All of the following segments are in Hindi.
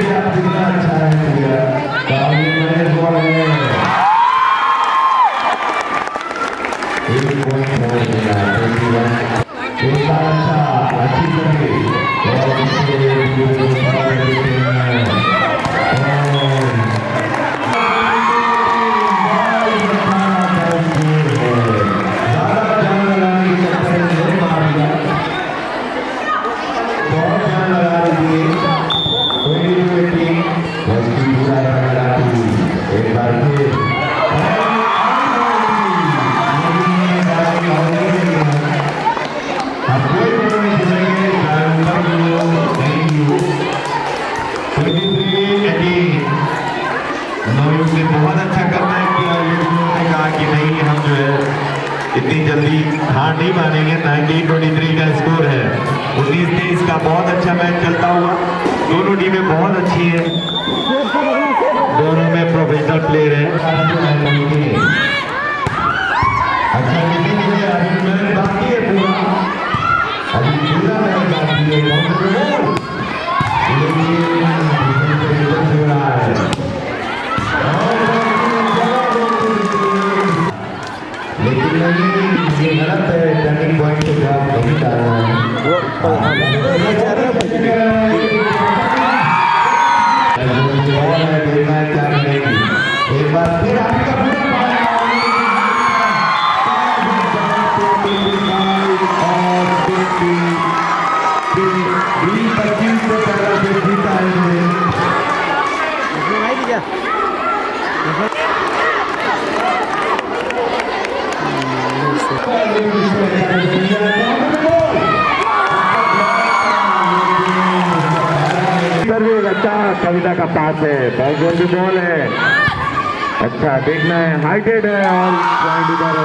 Gracias. बहुत अच्छा करना है कि लोगों ने कहा कि नहीं हम जो है इतनी जल्दी हार नहीं मानेंगे। 19-23 का स्कोर है। 19-23 का बहुत अच्छा मैच चलता हुआ। दोनों टीमें बहुत अच्छी है, दोनों में प्रोफेशनल प्लेयर है। अच्छा मैच बाकी है पूरा, अभी पूरा मैच बाकी है। लेकिन ये गलत है, टर्निंग पॉइंट के बाद नहीं डालना है। एक बार फिर आपका अच्छा कविता का पास है, बहुत जल्दी बॉल है। अच्छा देखना है, हाइटेड है और पॉइंट इधर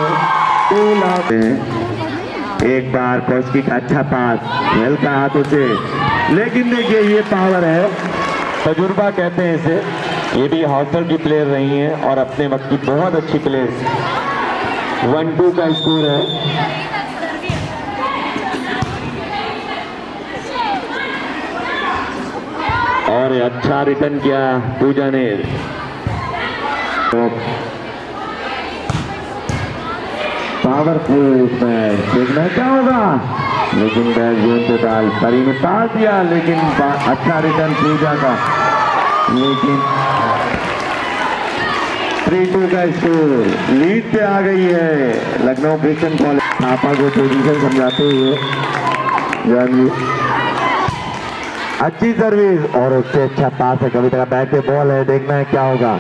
है। एक बार कोस्की का अच्छा पास हल्का हाथों से, लेकिन देखिए ये पावर है, तजुर्बा कहते हैं इसे। ये भी हॉस्टल की प्लेयर रही हैं और अपने वक्त की बहुत अच्छी प्लेयर। 1-2 का स्कोर है। और अच्छा रिटर्न किया पूजा ने। तो पावरफुल इसमें देखना क्या होगा, लेकिन डाल परी ने पास दिया, लेकिन अच्छा रिटर्न पूजा का। लेकिन 3-2 का स्कोर, लीड पे आ गई है लखनऊ क्रिश्चियन कॉलेज। पापा को पोजीशन समझाते हुए जानवी अच्छी सर्विस और उससे अच्छा पास है। कविता का बैक पे बॉल है, देखना है क्या होगा।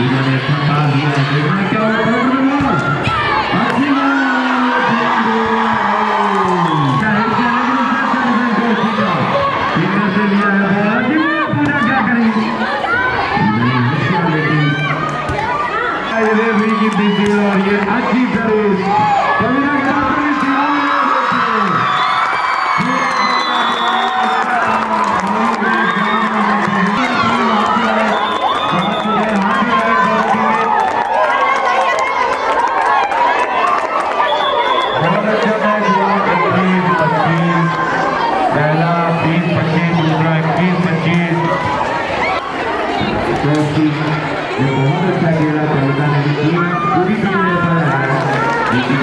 इन्होंने फंसा दिया है, देखना क्या होगा। और ये अच्छी सर्विस पहला 20-25, दूसरा 21-25। ये बहुत अच्छा खेला, चलता नहीं पूरी टीम ऐसा है, लेकिन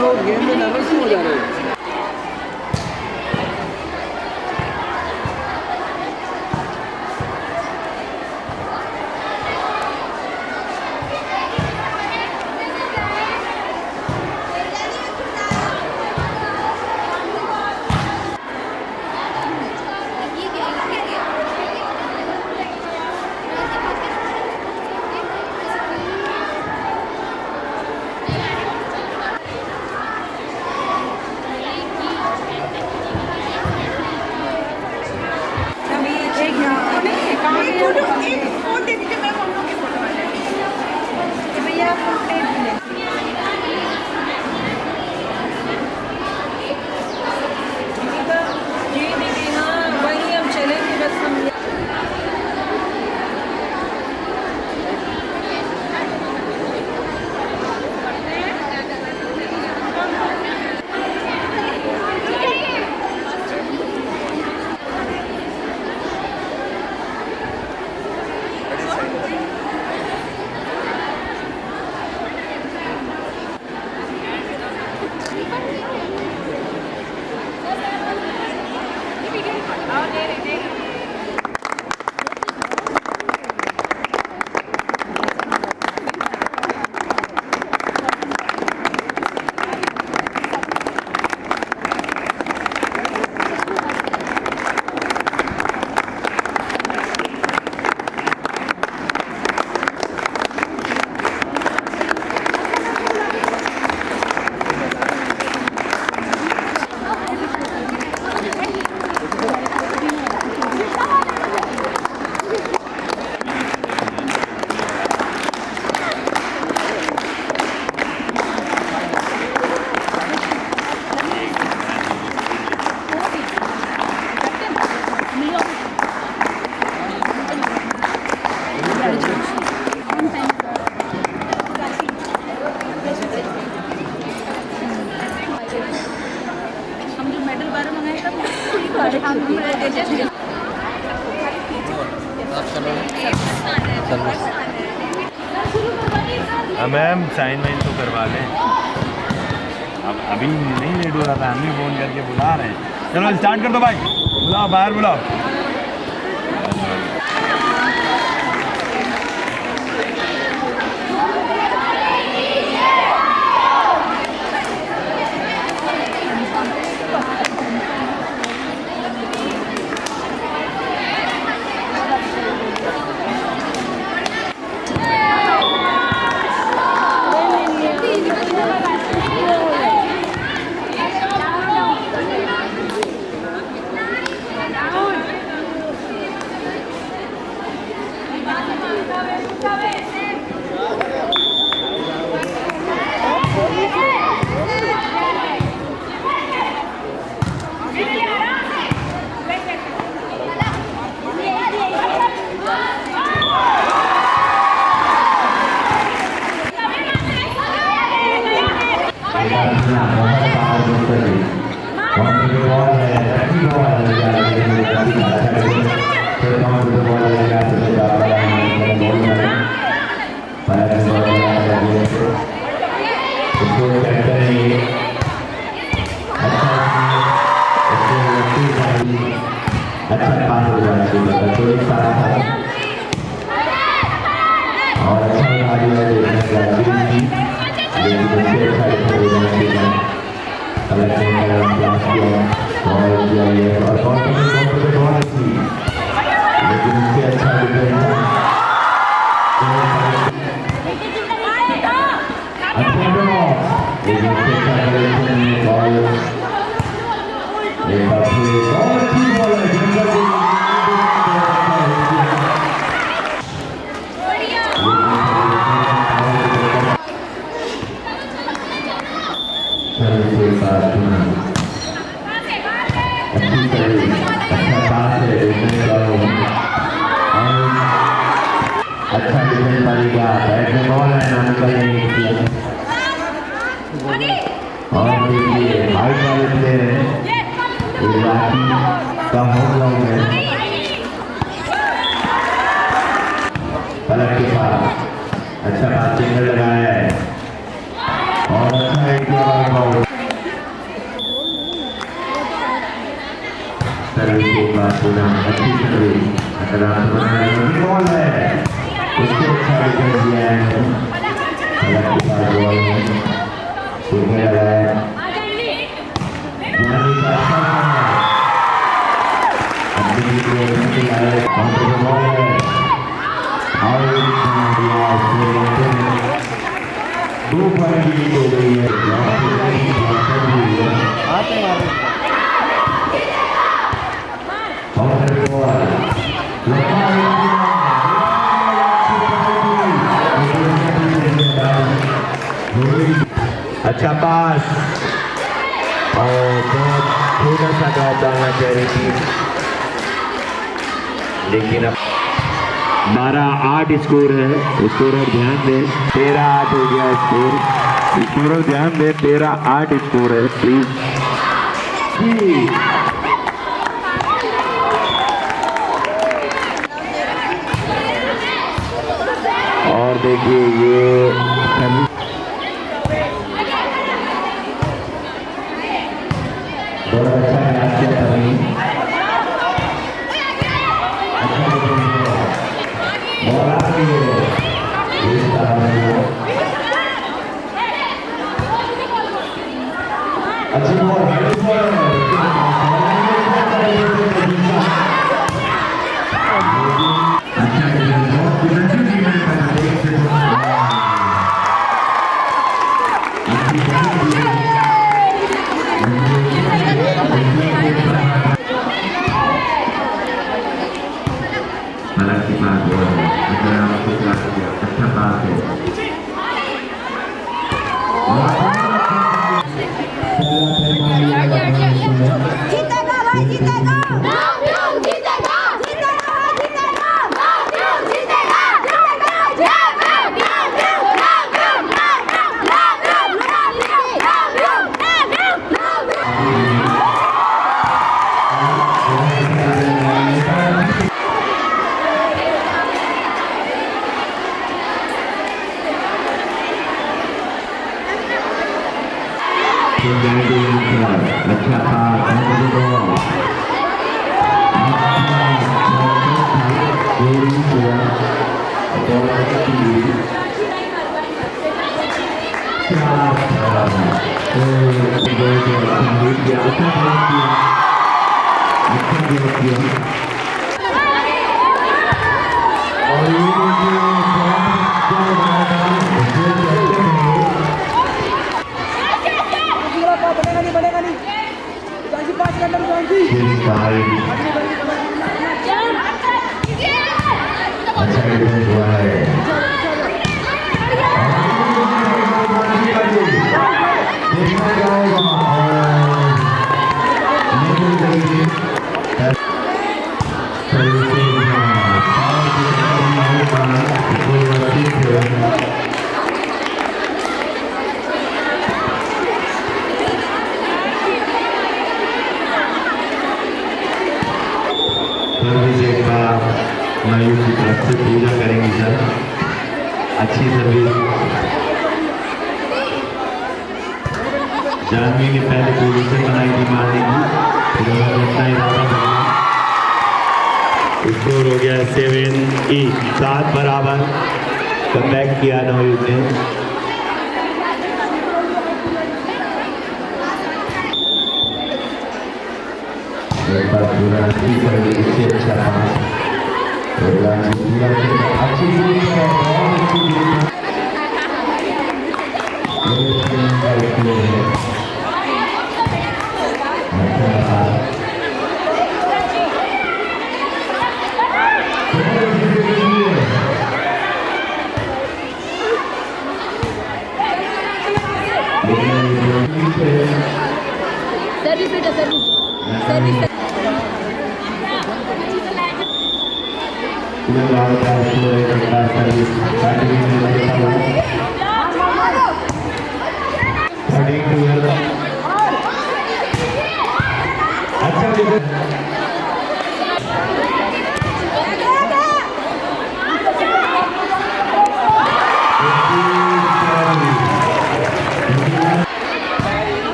लोग गेम में नर्वस हो जा रहे हैं। मैम साइन वाइन तो करवा लें। अब अभी नहीं लेट हो रहा था, हम भी फ़ोन करके बुला रहे हैं। चलो स्टार्ट कर दो भाई, बुलाओ बाहर बुलाओ। अच्छा पास हो जाना चाहिए, थोड़ी सारा और अच्छा बना दिया देखने का लेकिन उससे अच्छा हो जाना चाहिए। अलग क्लास किया और किया ये और बहुत अच्छी, लेकिन उससे अच्छा अच्छा डिफेंस पाएगा, बैट में बॉल है ना निकल नहीं किया। और देखिए हाइट वाले प्लेयर हैं, इराकी का होम ग्राउंड है। पलक के पास अच्छा पास सिंगल लगाया है और अच्छा एक बॉल सर्विस के बाद पूनम अच्छी सर्विस अगर आप बॉल है उसको अच्छा विकेट दिया है पलक के पास बॉल है सिंगल लगाया जानी का दो पर की हो गई है अच्छा पास और बहुत थोड़ा सा ड्रॉप डालना चाह रही थी लेकिन अब 12-8 स्कोर है। स्कोरर ध्यान दे 13-8 हो गया स्कोर। स्कोरर ध्यान दे 13-8 स्कोर है प्लीज। और देखिए ये बहुत अच्छा मैच किया था भाई। बॉल आ रही है इस तरह अच्छी बॉल हालांकि बात हुआ है अगर आपको अच्छा बात है जीतेगा भाई जीतेगा अच्छा था बनेगा नहीं जानसी पास कर लो जानसी अच्छा डिफेंस हुआ है देखना मयूर की तरफ से पूजा करेंगे सर। अच्छी सर्विस जानवी ने पहले पोजीशन बनाई थी मारने की फिर उन्होंने अपना इरादा बनाया। स्कोर हो गया 7 बराबर। कमबैक किया मयूर ने। एक बार पूरा अच्छी अच्छा अच्छी सर्विस बेटा सर्विस सर्विस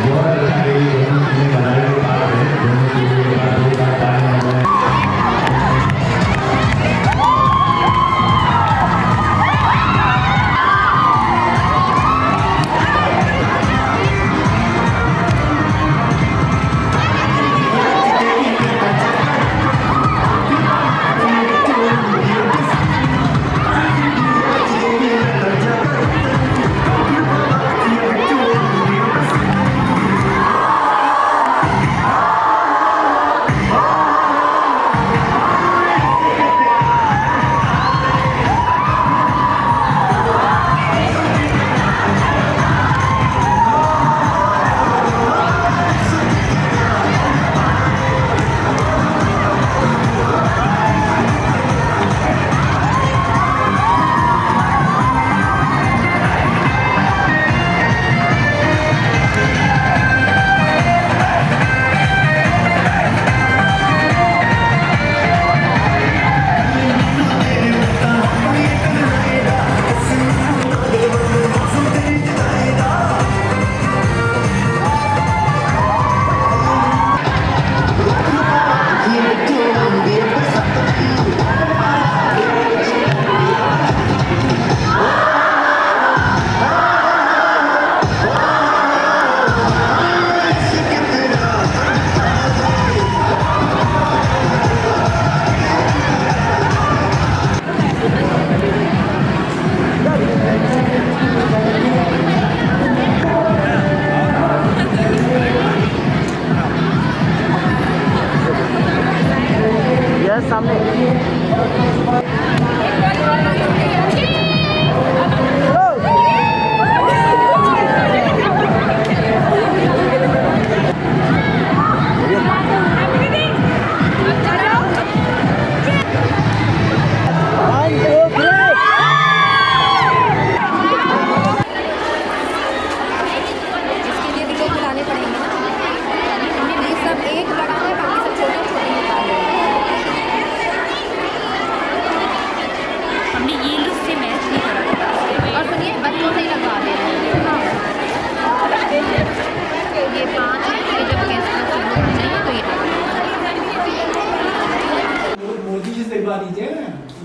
बहुत अच्छा रही, दोनों टीमें बधाई के पात्र हैं, दोनों टीमों के पास 2 बार टाइम हो गया।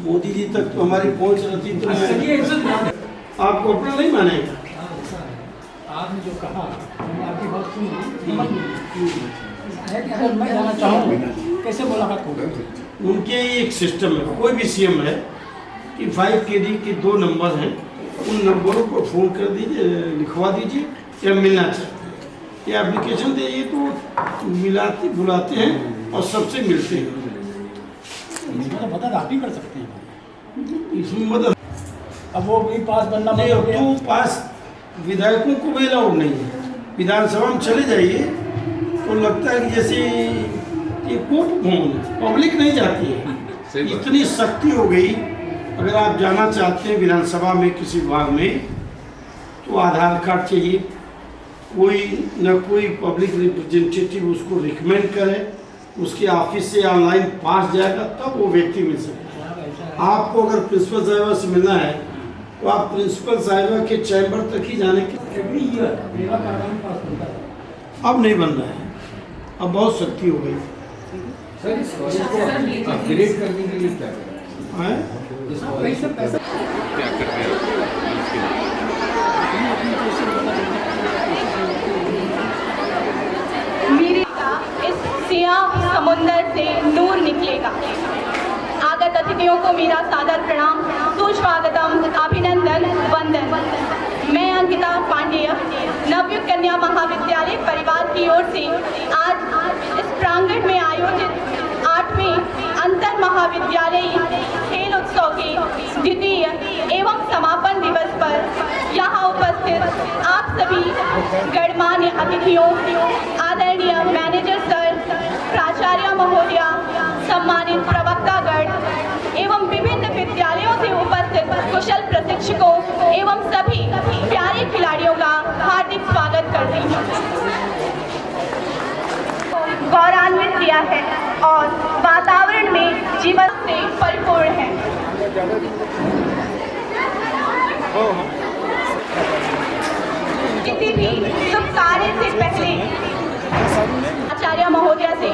मोदी जी तक तो हमारी पहुंच रहती तो मैं आपको अपना नहीं मानेगा। आपने जो कहा मैंने आपकी बात सुनी है कि अगर मैं जाना चाहूँ कैसे मुलाकात होगी? उनके एक सिस्टम है, कोई भी सीएम है कि 5 KD के 2 नंबर हैं, उन नंबरों को फ़ोन कर दीजिए, लिखवा दीजिए या मिलना चाहिए, ये एप्लीकेशन दीजिए तो मिलाते बुलाते हैं और सबसे मिलते हैं। मतलब मदद आप ही कर सकते हैं इसमें मदद अब वो भी पास बनना नहीं, अब तो पास विधायकों को भी अलाउड नहीं है। विधानसभा में चले जाइए तो लगता है कि जैसे ये कोर्ट भवन है, पब्लिक नहीं जाती है, इतनी सख्ती हो गई। अगर आप जाना चाहते हैं विधानसभा में किसी विभाग में तो आधार कार्ड चाहिए, कोई न कोई पब्लिक रिप्रेजेंटेटिव उसको रिकमेंड करे, उसके ऑफिस से ऑनलाइन पास जाएगा तब वो व्यक्ति मिल सकता है। आपको अगर प्रिंसिपल साहिबा से मिलना है तो आप प्रिंसिपल साहिबा के चैम्बर तक ही जाने के अब नहीं बन रहा है, अब बहुत सख्ती हो गई। अपग्रेड करने के लिए क्या करें? है मेरे इस सियाह समुंदर से नूर निकलेगा। आगत अतिथियों को मेरा सादर प्रणाम, सुस्वागतम, अभिनंदन, वंदन। मैं अंकिता पांडेय नवयुग कन्या महाविद्यालय परिवार की ओर से आज इस प्रांगण में आयोजित 8वें अंतर महाविद्यालयी खेल उत्सव के द्वितीय एवं समापन दिवस पर यहाँ उपस्थित आप सभी गणमान्य अतिथियों, आदरणीय मैनेजर सर, प्राचार्य महोदया, सम्मानित प्रवक्तागण एवं विभिन्न विद्यालयों से उपस्थित कुशल प्रशिक्षकों एवं सभी प्यारे खिलाड़ियों का हार्दिक स्वागत करती हूँ। गौरवान्वित किया है और वातावरण में जीवन से परिपूर्ण है। किसी भी शुभ कार्य से पहले आचार्य महोदय से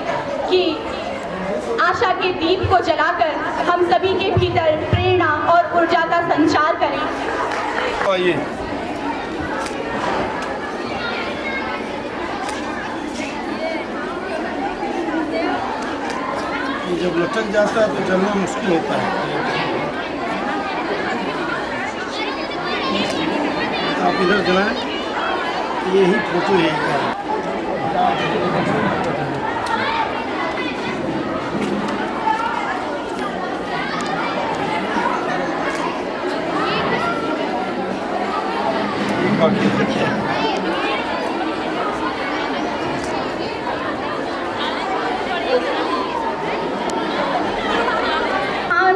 कि आशा के दीप को जलाकर हम सभी के भीतर प्रेरणा और ऊर्जा का संचार करें। आइए जब लटक जाता है तो चलना मुश्किल होता है। आप इधर जलाएं, यही फोटो यही का है।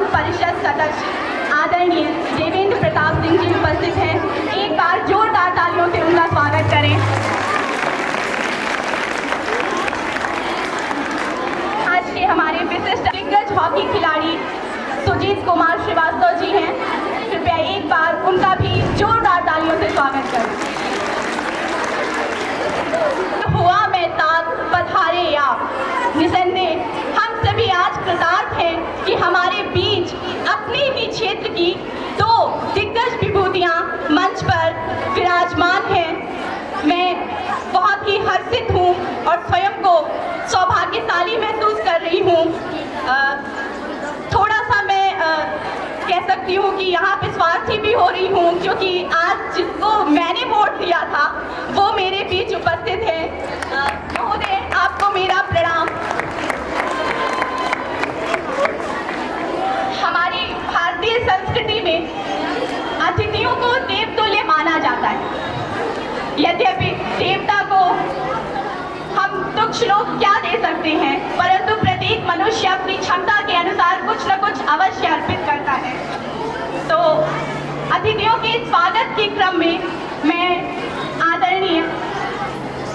परिषद सदस्य आदरणीय देवेंद्र प्रताप सिंह जी उपस्थित हैं। एक बार जोरदार तालियों से उनका स्वागत करें। आज के हमारे विशिष्ट दिग्गज हॉकी खिलाड़ी सुजीत कुमार श्रीवास्तव जी हैं। कृपया एक बार उनका भी जोरदार तालियों से स्वागत करें। हुआ मैं ताक पधारे या निसंदेह हम सभी आज कृतार्थ हैं कि हमारे बीच अपने ही क्षेत्र की दो दिग्गज विभूतियां मंच पर विराजमान हैं। मैं बहुत ही हर्षित हूं और स्वयं को सौभाग्यशाली महसूस कर रही हूं। थोड़ा सा मैं कह सकती हूँ कि यहाँ पे स्वार्थी भी हो रही हूँ, क्योंकि आज जिसको मैंने वोट दिया था वो मेरे बीच उपस्थित है। महोदय, आपको मेरा प्रणाम। हमारी भारतीय संस्कृति में अतिथियों को देवतुल्य माना जाता है। यद्यपि देवता को हम तुच्छ लोग क्या दे सकते हैं, परंतु प्रत्येक मनुष्य अपनी क्षमता के अनुसार कुछ न कुछ अवश्य अर्पित करता है। तो अतिथियों के स्वागत के क्रम में मैं आदरणीय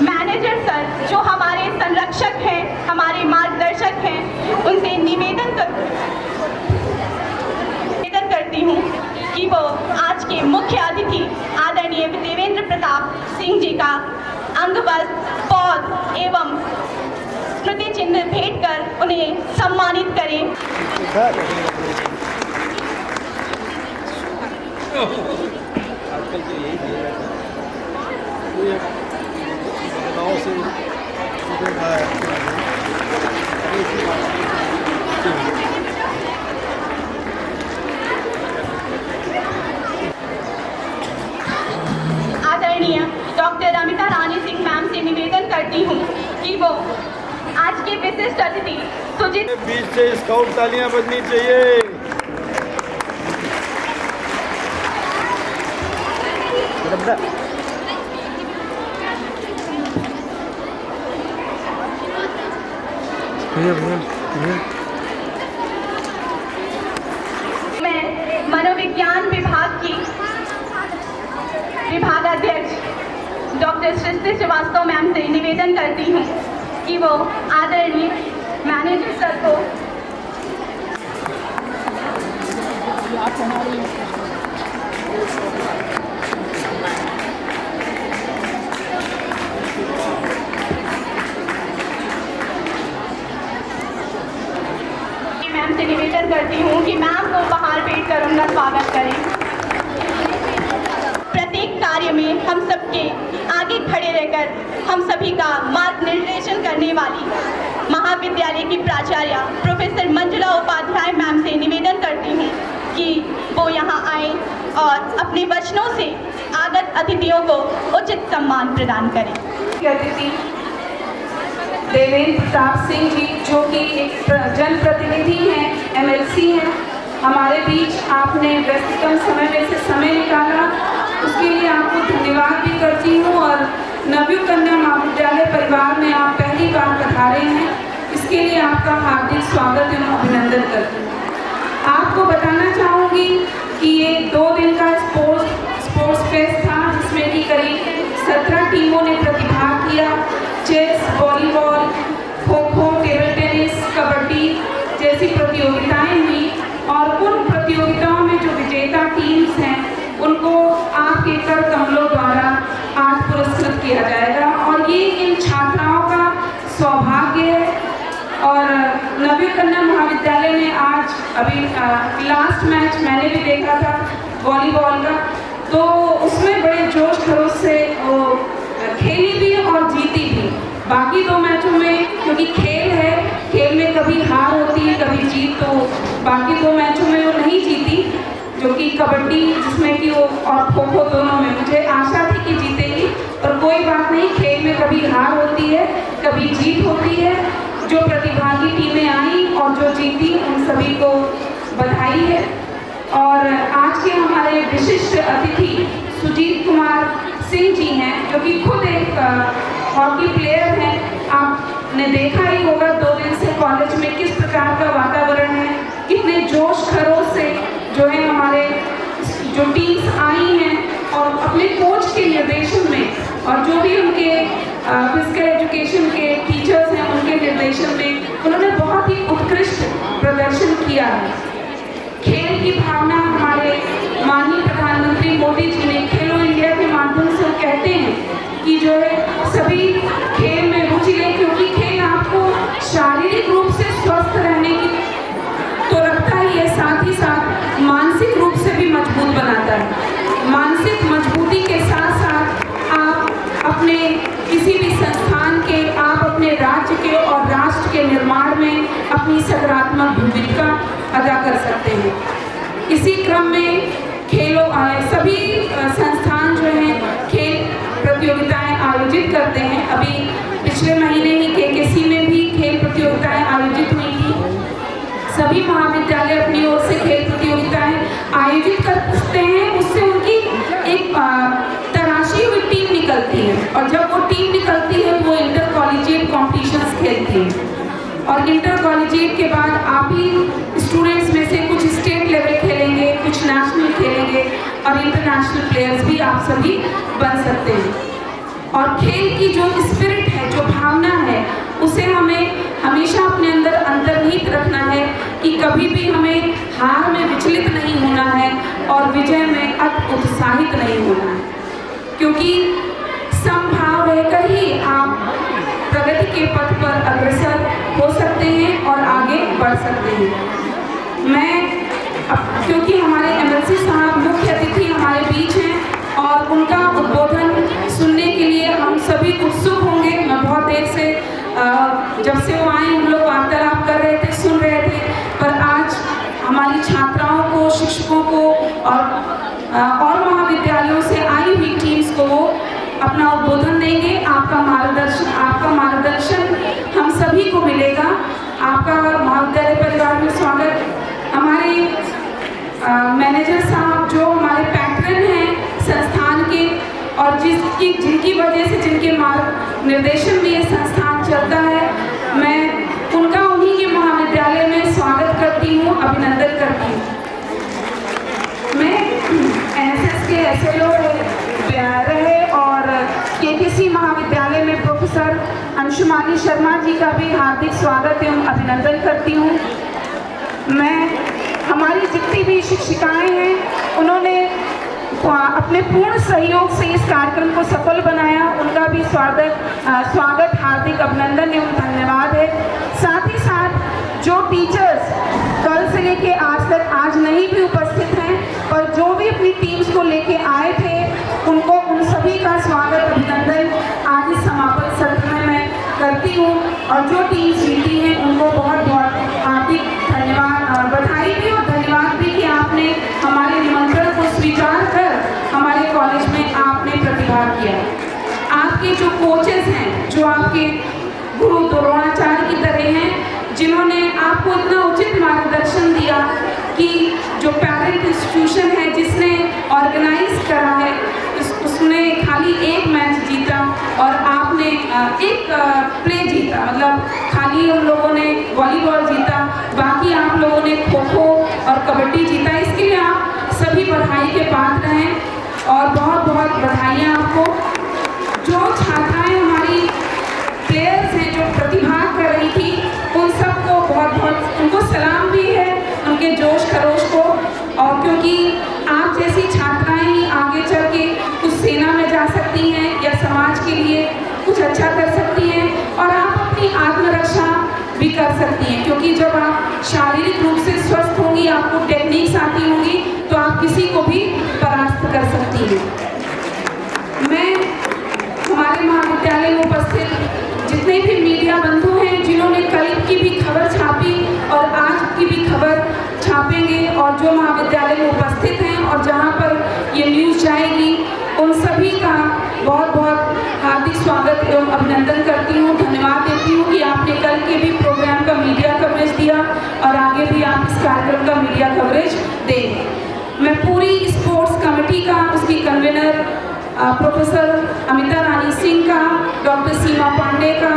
मैनेजर सर, जो हमारे संरक्षक हैं, हमारे मार्गदर्शक हैं, उनसे निवेदन करती हूँ कि वो आज के मुख्य अतिथि आदरणीय देवेंद्र प्रताप सिंह जी का अंगवस्त्र, पौध एवं स्मृति चिन्ह भेंट कर उन्हें सम्मानित करें। आदरणीय डॉक्टर अमिता रानी सिंह मैम से निवेदन करती हूँ कि वो आज के विशिष्ट अतिथि सुजीत बीच से स्काउट तालियां बजनी चाहिए। मैं मनोविज्ञान विभाग की विभागाध्यक्ष डॉक्टर सृष्टि श्रीवास्तव मैम से निवेदन करती हूँ कि वो आदरणीय मैनेजर सर को मैम से निवेदन करती हूँ कि मैम को उपहार भेंट कर उनका स्वागत करें। प्रत्येक कार्य में हम सबके आगे खड़े रहकर हम सभी का मार्ग निर्देशन करने वाली महाविद्यालय की प्राचार्य प्रोफेसर मंजुला उपाध्याय मैम से निवेदन करती हूँ कि वो यहाँ आए और अपने वचनों से आगत अतिथियों को उचित सम्मान प्रदान करें। अतिथि देवेंद्र प्रताप सिंह जी, जो कि एक जनप्रतिनिधि हैं, MLC हैं, हमारे बीच आपने व्यस्ततम समय में से समय निकाला, उसके लिए आपको धन्यवाद भी करती हूँ। और नवयुग कन्या महाविद्यालय परिवार में आप पहली बार पधारे हैं, इसके लिए आपका हार्दिक स्वागत एवं अभिनंदन करती हूँ। आपको बताना चाहूँगी कि ये 2 दिन का स्पोर्ट्स फेस्ट था, जिसमें कि करीब 17 टीमों ने प्रतिभाग किया। Chess, volleyball, kho-kho, table tennis, kabaddi जैसी प्रतियोगिताएं हुई और उन प्रतियोगिताओं में जो विजेता टीम्स हैं उनको आपके कर कमलों द्वारा आज पुरस्कृत किया जाएगा। और ये अभी लास्ट मैच मैंने भी देखा था वॉलीबॉल का, तो उसमें बड़े जोश खरोश से वो खेली भी और जीती भी। बाकी 2 मैचों में क्योंकि खेल है, खेल में कभी हार होती है कभी जीत, तो बाकी 2 मैचों में वो नहीं जीती, जो कि कबड्डी जिसमें कि वो और खो खो दोनों में मुझे आशा थी कि जीतेगी, पर कोई बात नहीं, खेल में कभी हार होती है कभी जीत होती है। जो प्रतिभागी टीमें आई और जो जीती उन सभी को बधाई है। और आज के हमारे विशिष्ट अतिथि सुजीत कुमार सिंह जी हैं, जो कि खुद एक हॉकी प्लेयर हैं। आपने देखा ही होगा 2 दिन से कॉलेज में किस प्रकार का वातावरण है, कितने जोश खरोश से जो है हमारे जो टीम्स आई हैं और अपने कोच के निर्देशन में और जो भी उनके फिजिकल एजुकेशन के टीचर्स हैं उनके निर्देशन में उन्होंने बहुत ही उत्कृष्ट प्रदर्शन किया है। खेल की भावना हमारे माननीय प्रधानमंत्री मोदी जी ने खेलो इंडिया के माध्यम से कहते हैं कि जो है सभी खेल में रुचि लें, क्योंकि खेल आपको शारीरिक रूप से स्वस्थ रहने की तो रखता ही है, साथ ही साथ मानसिक रूप से भी मजबूत बनाता है। मानसिक मजबूती के साथ साथ आप अपने किसी भी संस्थान के, आप अपने राज्य के और राष्ट्र के निर्माण में अपनी सकारात्मक भूमिका अदा कर सकते हैं। इसी क्रम में खेलों सभी संस्थान जो हैं खेल प्रतियोगिताएं आयोजित करते हैं। अभी पिछले महीने ही KKC में भी खेल प्रतियोगिताएं आयोजित हुई थी। सभी महाविद्यालय अपनी ओर से खेल प्रतियोगिताएं आयोजित करते हैं, उससे उनकी एक तराशी हुई टीम निकलती है और जब वो टीम निकलती है वो इंटर कॉलेजिएट कॉम्पिटिशन्स खेलती है और इंटर कॉलेजिएट के बाद आप ही स्टूडेंट्स में से कुछ स्टेट लेवल खेलेंगे, कुछ नेशनल खेलेंगे और इंटरनेशनल प्लेयर्स भी आप सभी बन सकते हैं। और खेल की जो स्पिरिट है, जो भावना है, उसे हमें हमेशा अपने अंदर अंतर्निहित रखना है कि कभी भी हमें हार में विचलित नहीं होना है और विजय में अति उत्साहित नहीं होना है, क्योंकि समभाव रहकर ही आप प्रगति के पथ पर अग्रसर हो सकते हैं और आगे बढ़ सकते हैं। मैं क्योंकि हमारे MLC साहब मुख्य अतिथि हमारे बीच हैं और उनका उद्बोधन सुनने के लिए हम सभी उत्सुक होंगे। मैं बहुत देर से जब से वो आए हम लोग वार्तालाप कर रहे थे, सुन रहे थे, पर आज हमारी छात्राओं को, शिक्षकों को और महाविद्यालयों से आई हुई टीम्स को वो अपना उद्बोधन देंगे। आपका मार्गदर्शन हम सभी को मिलेगा। आपका महाविद्यालय परिवार में स्वागत। हमारे मैनेजर साहब जो हमारे पैट्रन हैं संस्थान के और जिनकी वजह से, जिनके मार्ग निर्देशन में ये संस्थान चलता है, मैं उनका उन्हीं के महाविद्यालय में स्वागत करती हूँ, अभिनंदन करती हूँ। मैं NSS के SLO रहे और KKC महाविद्यालय में प्रोफेसर अंशुमानी शर्मा जी का भी हार्दिक स्वागत एवं अभिनंदन करती हूँ। मैं हमारी जितनी भी शिक्षिकाएं हैं उन्होंने अपने पूर्ण सहयोग से इस कार्यक्रम को सफल बनाया, उनका भी स्वागत हार्दिक अभिनंदन एवं धन्यवाद है। साथ ही साथ जो टीचर्स कल से लेके आज नहीं भी उपस्थित हैं और जो भी अपनी टीम्स को लेके आए थे उनको, उन सभी का स्वागत अभिनंदन आज इस समापन सत्र में मैं करती हूँ और जो टीम्स जीती हैं उनको बहुत बहुत हार्दिक धन्यवाद और बधाई भी और धन्यवाद भी कि आपने हमारे निमंत्रण को स्वीकार कर हमारे कॉलेज में आपने प्रतिभाग किया। आपके जो कोचेस हैं, जो आपके गुरु द्रोणाचार्य की तरह हैं, जिन्होंने आपको इतना उचित मार्गदर्शन दिया कि जो पेरेंट इंस्टीट्यूशन है जिसने ऑर्गेनाइज करा है उसने खाली एक मैच जीता और आपने एक प्ले जीता, मतलब खाली हम लोगों ने वॉलीबॉल जीता, बाकी आप लोगों ने खो खो और कबड्डी जीता। इसके लिए आप सभी बधाई के पात्र हैं और बहुत बहुत बधाइयाँ आपको। जो छात्राएं हमारी प्लेयर्स हैं जो प्रतिभाग कर रही थी उन सबको बहुत बहुत उनको सलाम भी है, उनके जोश खरोश को। और क्योंकि आप जैसी छात्राएं ही आगे चल के कुछ सेना में जा सकती हैं या समाज के लिए कुछ अच्छा कर सकती हैं और आप अपनी आत्मरक्षा भी कर सकती हैं, क्योंकि जब आप शारीरिक रूप से स्वस्थ हो जितने भी मीडिया बंधु हैं जिन्होंने कल की भी खबर छापी और आज की भी खबर छापेंगे और जो महाविद्यालय में उपस्थित हैं और जहां पर ये न्यूज़ जाएगी, उन सभी का बहुत बहुत हार्दिक स्वागत एवं अभिनंदन करती हूँ। धन्यवाद देती हूँ कि आपने कल के भी प्रोग्राम का मीडिया कवरेज दिया और आगे भी आप इस कार्यक्रम का मीडिया कवरेज देंगे। मैं पूरी स्पोर्ट्स कमेटी का, उसकी कन्वीनर प्रोफेसर अमिता रानी सिंह का, डॉक्टर सीमा पांडे का,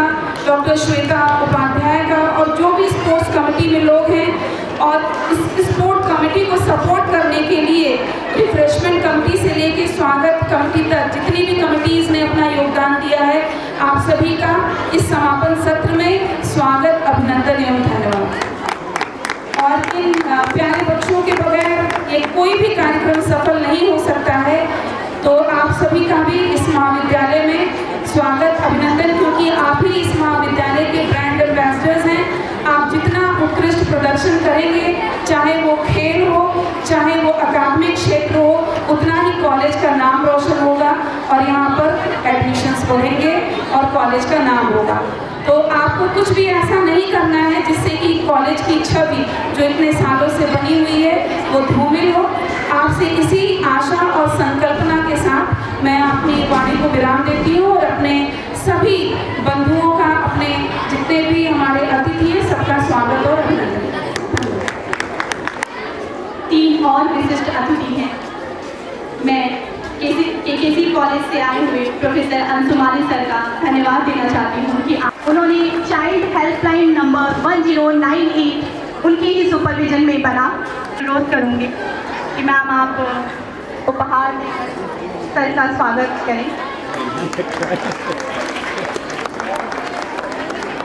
डॉक्टर श्वेता उपाध्याय का और जो भी स्पोर्ट्स कमेटी में लोग हैं और इस स्पोर्ट कमेटी को सपोर्ट करने के लिए रिफ्रेशमेंट कमेटी से लेकर स्वागत कमेटी तक जितनी भी कमेटीज़ ने अपना योगदान दिया है, आप सभी का इस समापन सत्र में स्वागत, अभिनंदन एवं धन्यवाद। और इन प्यारे बच्चों के बगैर ये कोई भी कार्यक्रम सफल नहीं हो सकता है, तो आप सभी का भी इस महाविद्यालय में स्वागत, अभिनंदन, क्योंकि आप ही इस महाविद्यालय के ब्रांड एम्बेसडर्स हैं। आप जितना उत्कृष्ट प्रदर्शन करेंगे, चाहे वो खेल हो, चाहे वो अकादमिक क्षेत्र हो, उतना ही कॉलेज का नाम रोशन होगा और यहाँ पर एडमिशन्स बढ़ेंगे और कॉलेज का नाम होगा। तो आपको कुछ भी ऐसा नहीं करना है जिससे कि कॉलेज की छवि जो इतने सालों से बनी हुई है वो धूमिल हो। आपसे इसी आशा और संकल्पना के साथ मैं अपनी वाणी को विराम देती हूँ और अपने सभी बंधुओं का, अपने जितने भी हमारे अतिथि हैं, सबका स्वागत और अभिनंदन। 3 और विशिष्ट अतिथि हैं। मैं केकेसी कॉलेज से आए हुए प्रोफेसर अंशुमाली सर का धन्यवाद देना चाहती हूँ कि उन्होंने चाइल्ड हेल्पलाइन नंबर 1098 उनके ही सुपरविजन में बना। अनुरोध करूँगी कि मैम आप उपहार देकर सर का स्वागत करें।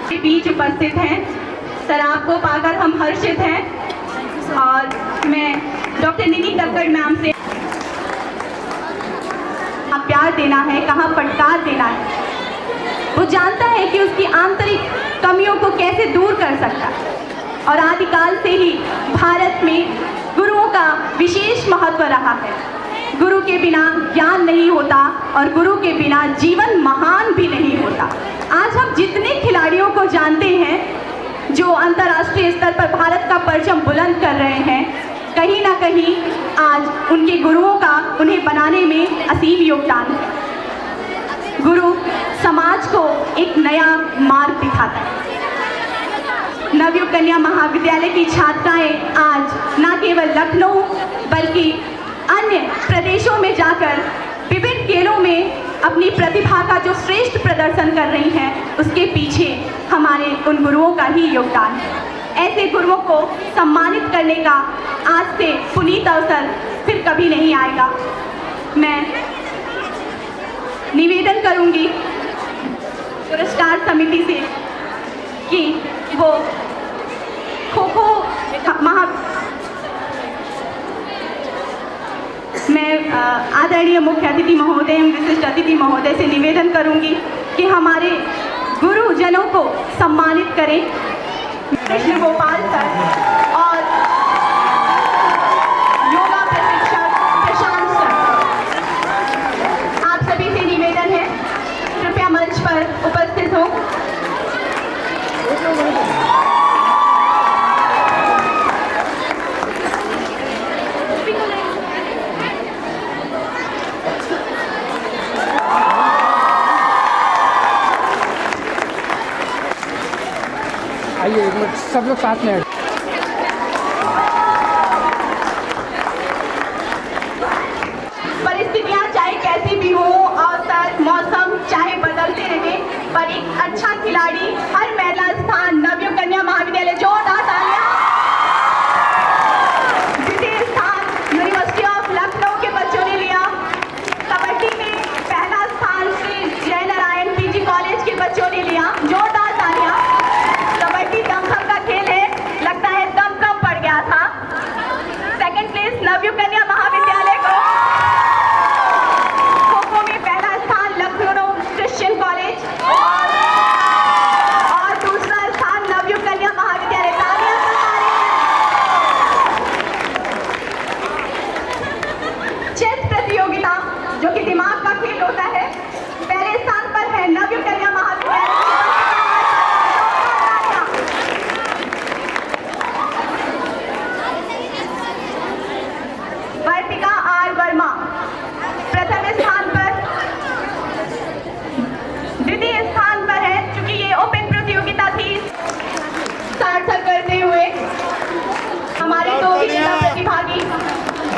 के बीच उपस्थित हैं, सर आपको पाकर हम हर्षित हैं और मैं डॉक्टर निधि कक्कड़ मैम से प्यार देना है, कहाँ फटकार देना है। वो जानता है कि उसकी आंतरिक कमियों को कैसे दूर कर सकता है और आदिकाल से ही भारत में गुरुओं का विशेष महत्व रहा है। गुरु के बिना ज्ञान नहीं होता और गुरु के बिना जीवन महान भी नहीं होता। आज हम जितने खिलाड़ियों को जानते हैं जो अंतर्राष्ट्रीय स्तर पर भारत का परचम बुलंद कर रहे हैं, कहीं ना कहीं आज उनके गुरुओं का उन्हें बनाने में असीम योगदान है। गुरु समाज को एक नया मार्ग दिखाता है। नवयुग कन्या महाविद्यालय की छात्राएं आज न केवल लखनऊ बल्कि अन्य प्रदेशों में जाकर विभिन्न खेलों में अपनी प्रतिभा का जो श्रेष्ठ प्रदर्शन कर रही हैं, उसके पीछे हमारे उन गुरुओं का ही योगदान है। ऐसे गुरुओं को सम्मानित करने का आज से पुनीत अवसर फिर कभी नहीं आएगा। मैं निवेदन करूंगी पुरस्कार समिति से कि वो खो-खो मैं आदरणीय मुख्य अतिथि महोदय एवं विशिष्ट अतिथि महोदय से निवेदन करूंगी कि हमारे गुरुजनों को सम्मानित करें। कृष्ण गोपाल सर और योगा प्रशिक्षक प्रशांत सर, आप सभी से निवेदन है कृपया मंच पर उपस्थित हो। आइए एक मिनट सब लोग साथ में। परिस्थितियां चाहे कैसी भी हो, अवसर मौसम चाहे बदलते रहे, पर एक अच्छा खिलाड़ी हर महिला स्थान नवयुग कन्या महाविद्यालय जोरदार तालियां। द्वितीय स्थान यूनिवर्सिटी ऑफ लखनऊ के बच्चों ने लिया। कबड्डी में पहला स्थान श्री जय नारायण पीजी कॉलेज के बच्चों ने लिया। जोरदार तालियां। कबड्डी दमखम का खेल है,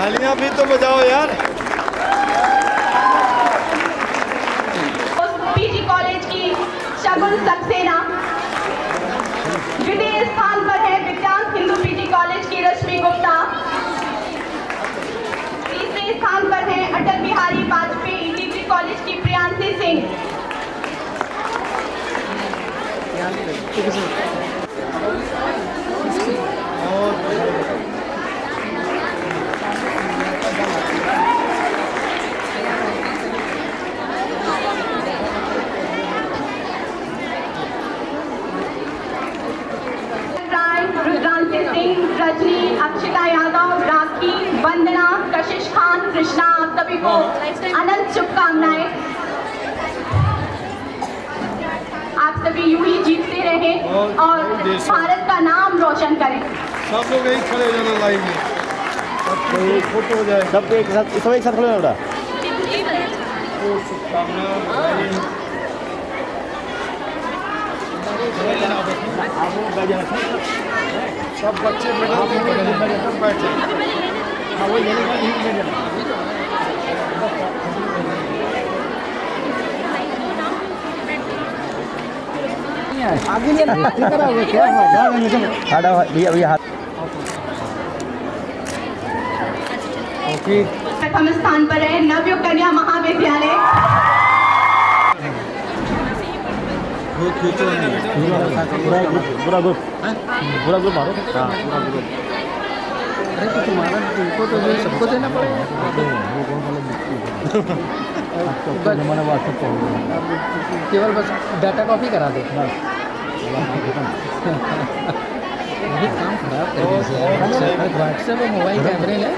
तालियां भी तो बजाओ यार। पीजी कॉलेज की शगुन सक्सेना। द्वितीय स्थान पर है विज्ञान हिंदू पीजी कॉलेज की रश्मि गुप्ता। तीसरे स्थान पर है अटल बिहारी वाजपेयी डिग्री कॉलेज की प्रियांशी सिंह। रुद्रांशी सिंह, रजनी, अक्षिता यादव, राखी, वंदना, कशिश खान, कृष्णा, आप सभी को अनंत शुभकामनाएं। आप सभी यूं ही जीतते रहें और भारत का नाम रोशन करें। सब लोग यही खड़े हो जाना लाइन में, सब फोटो हो जाए, सब एक साथ खड़े हो जाना। सब बच्चे बैठे। आगे नहीं क्या भैया प्रथम स्थान पर है नवयुग कन्या महाविद्यालय। पूरा ग्रुप मारो। हाँ पूरा ग्रुप। अरे तो तुम्हारा तुमको तो जो सबको देना पड़ेगा। केवल बस डाटा कॉपी करा दो। ये काम खराब कर व्हाट्सएप और मोबाइल कैमरे ले।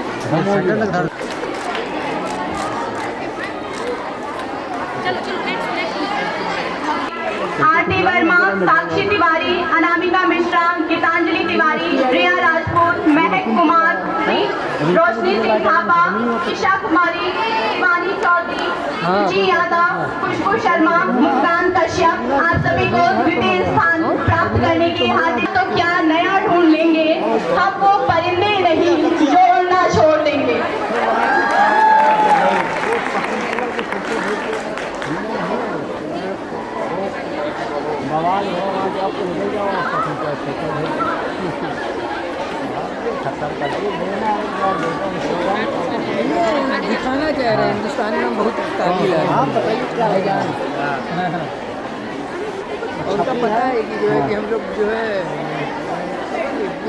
आरती वर्मा, साक्षी तिवारी, अनामिका मिश्रा, गीतांजलि तिवारी, रिया राजपूत, महक कुमार सिंह, रोशनी सिंह थापा, ईशा कुमारी, शिवानी चौधरी, जी यादव, खुशबू शर्मा, मुस्कान कश्यप, आप सभी को द्वितीय स्थान प्राप्त करने की हार्दिक। तो क्या नया ढूंढ लेंगे, हम वो परिंदे नहीं जो उड़ना छोड़ देंगे। दिखाना चाह रहे हैं हिंदुस्तान में बहुत काबिल है। आप बताइए क्या है जान। उनका पता है कि जो है कि हम लोग जो है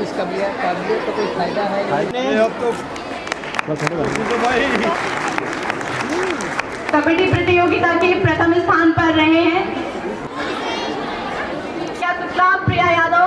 इस काबिलियत का कोई फायदा है कबड्डी प्रतियोगिता के प्रथम स्थान पर रहे हैं क्या शुक्ला, प्रिया यादव।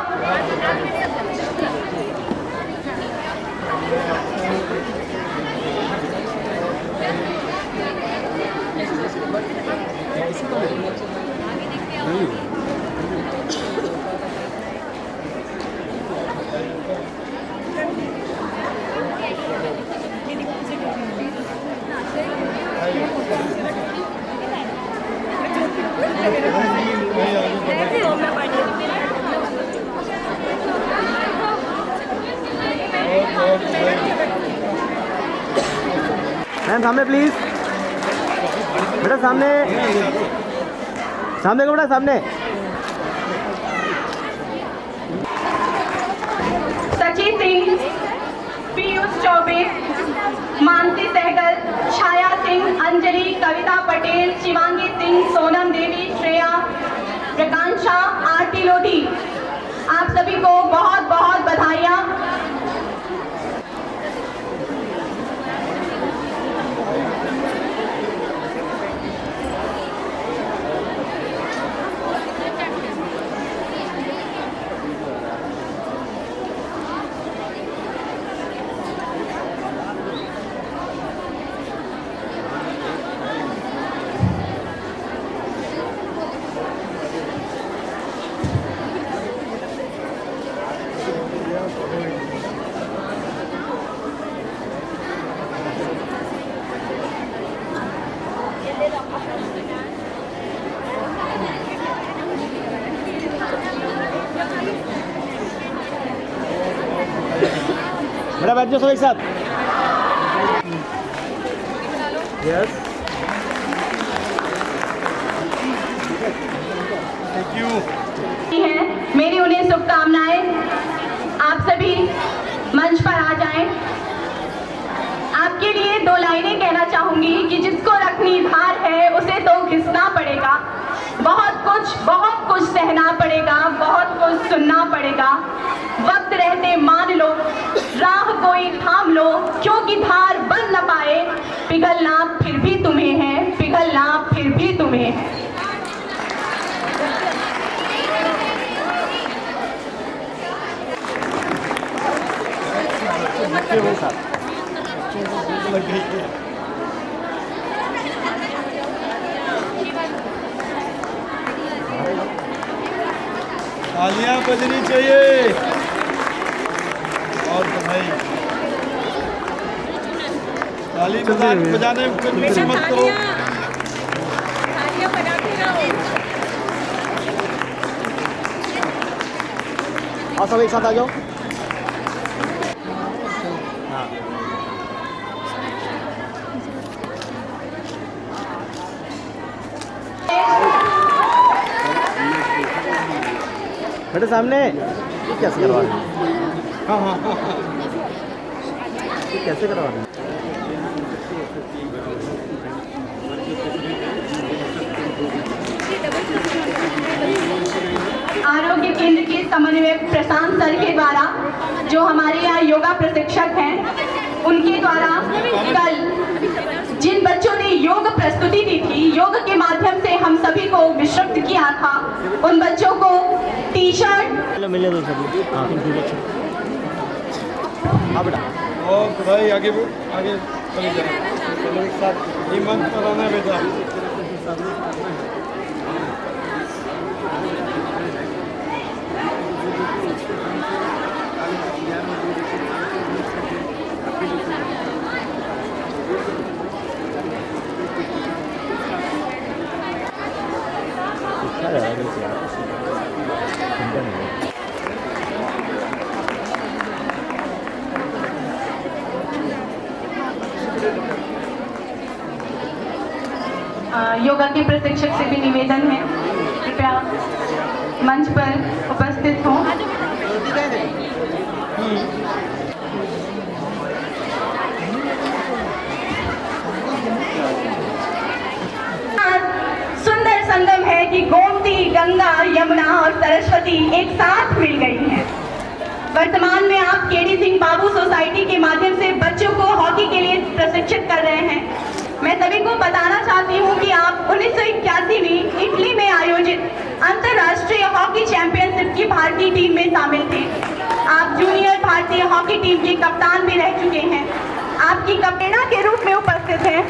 मैम सामने प्लीज, बेटा सामने, सामने को बेटा सामने। सची सिंह, पीयूष चौबे, मानसी सहगल, छाया सिंह, अंजलि, कविता पटेल, शिवांगी सिंह, सोनम देवी, श्रेया, प्रकांशा, आरती लोधी, आप सभी को बहुत बहुत बधाइयाँ। बेटा बैठ जाओ सब एक साथ। Yes thank you. हैं मेरी उन्हें शुभकामनाएं। आप सभी मंच पर आ जाएं। आपके लिए 2 लाइनें कहना चाहूंगी कि जिसको रखनी धार है उसे तो घिसना पड़ेगा, बहुत कुछ सहना पड़ेगा, बहुत कुछ सुनना पड़ेगा। वक्त रहते मान लो, राह कोई थाम लो, क्योंकि धार बन न पाए, पिघलना फिर भी तुम्हें है, पिघलना फिर भी तुम्हें है। तालियां बजनी चाहिए और भाई ताली बजाने में मत करो। और सब एक साथ आ जाओ। बेटे सामने ये कैसे करवा रहे हैं? हाँ ये कैसे करवा रहे हैं? आरोग्य केंद्र के समन्वयक प्रशांत सर के द्वारा, जो हमारे यहाँ योगा प्रशिक्षक हैं, उनके द्वारा कल जिन बच्चों ने योग प्रस्तुति दी थी, योग के माध्यम से हम सभी को विश्वस्त किया था, उन बच्चों को टी शर्ट मिले दो सभी। हाँ बेटा और भाई आगे चले जाना, चलो एक साथ हिम्मत कराना है बेटा। योगा के प्रशिक्षक से भी निवेदन है, कृपया मंच पर उपस्थित हों। सुंदर संगम है कि गोमती, गंगा, यमुना और सरस्वती एक साथ मिल गई हैं। वर्तमान में आप केडी सिंह बाबू सोसाइटी के माध्यम से बच्चों को हॉकी के लिए प्रशिक्षित कर रहे हैं। मैं सभी को बताना चाहती हूं कि आप 1981 में इटली में आयोजित अंतर्राष्ट्रीय हॉकी चैंपियनशिप की भारतीय टीम में शामिल थे। आप जूनियर भारतीय हॉकी टीम के कप्तान भी रह चुके हैं। आपकी कप्ताना के रूप में उपस्थित हैं।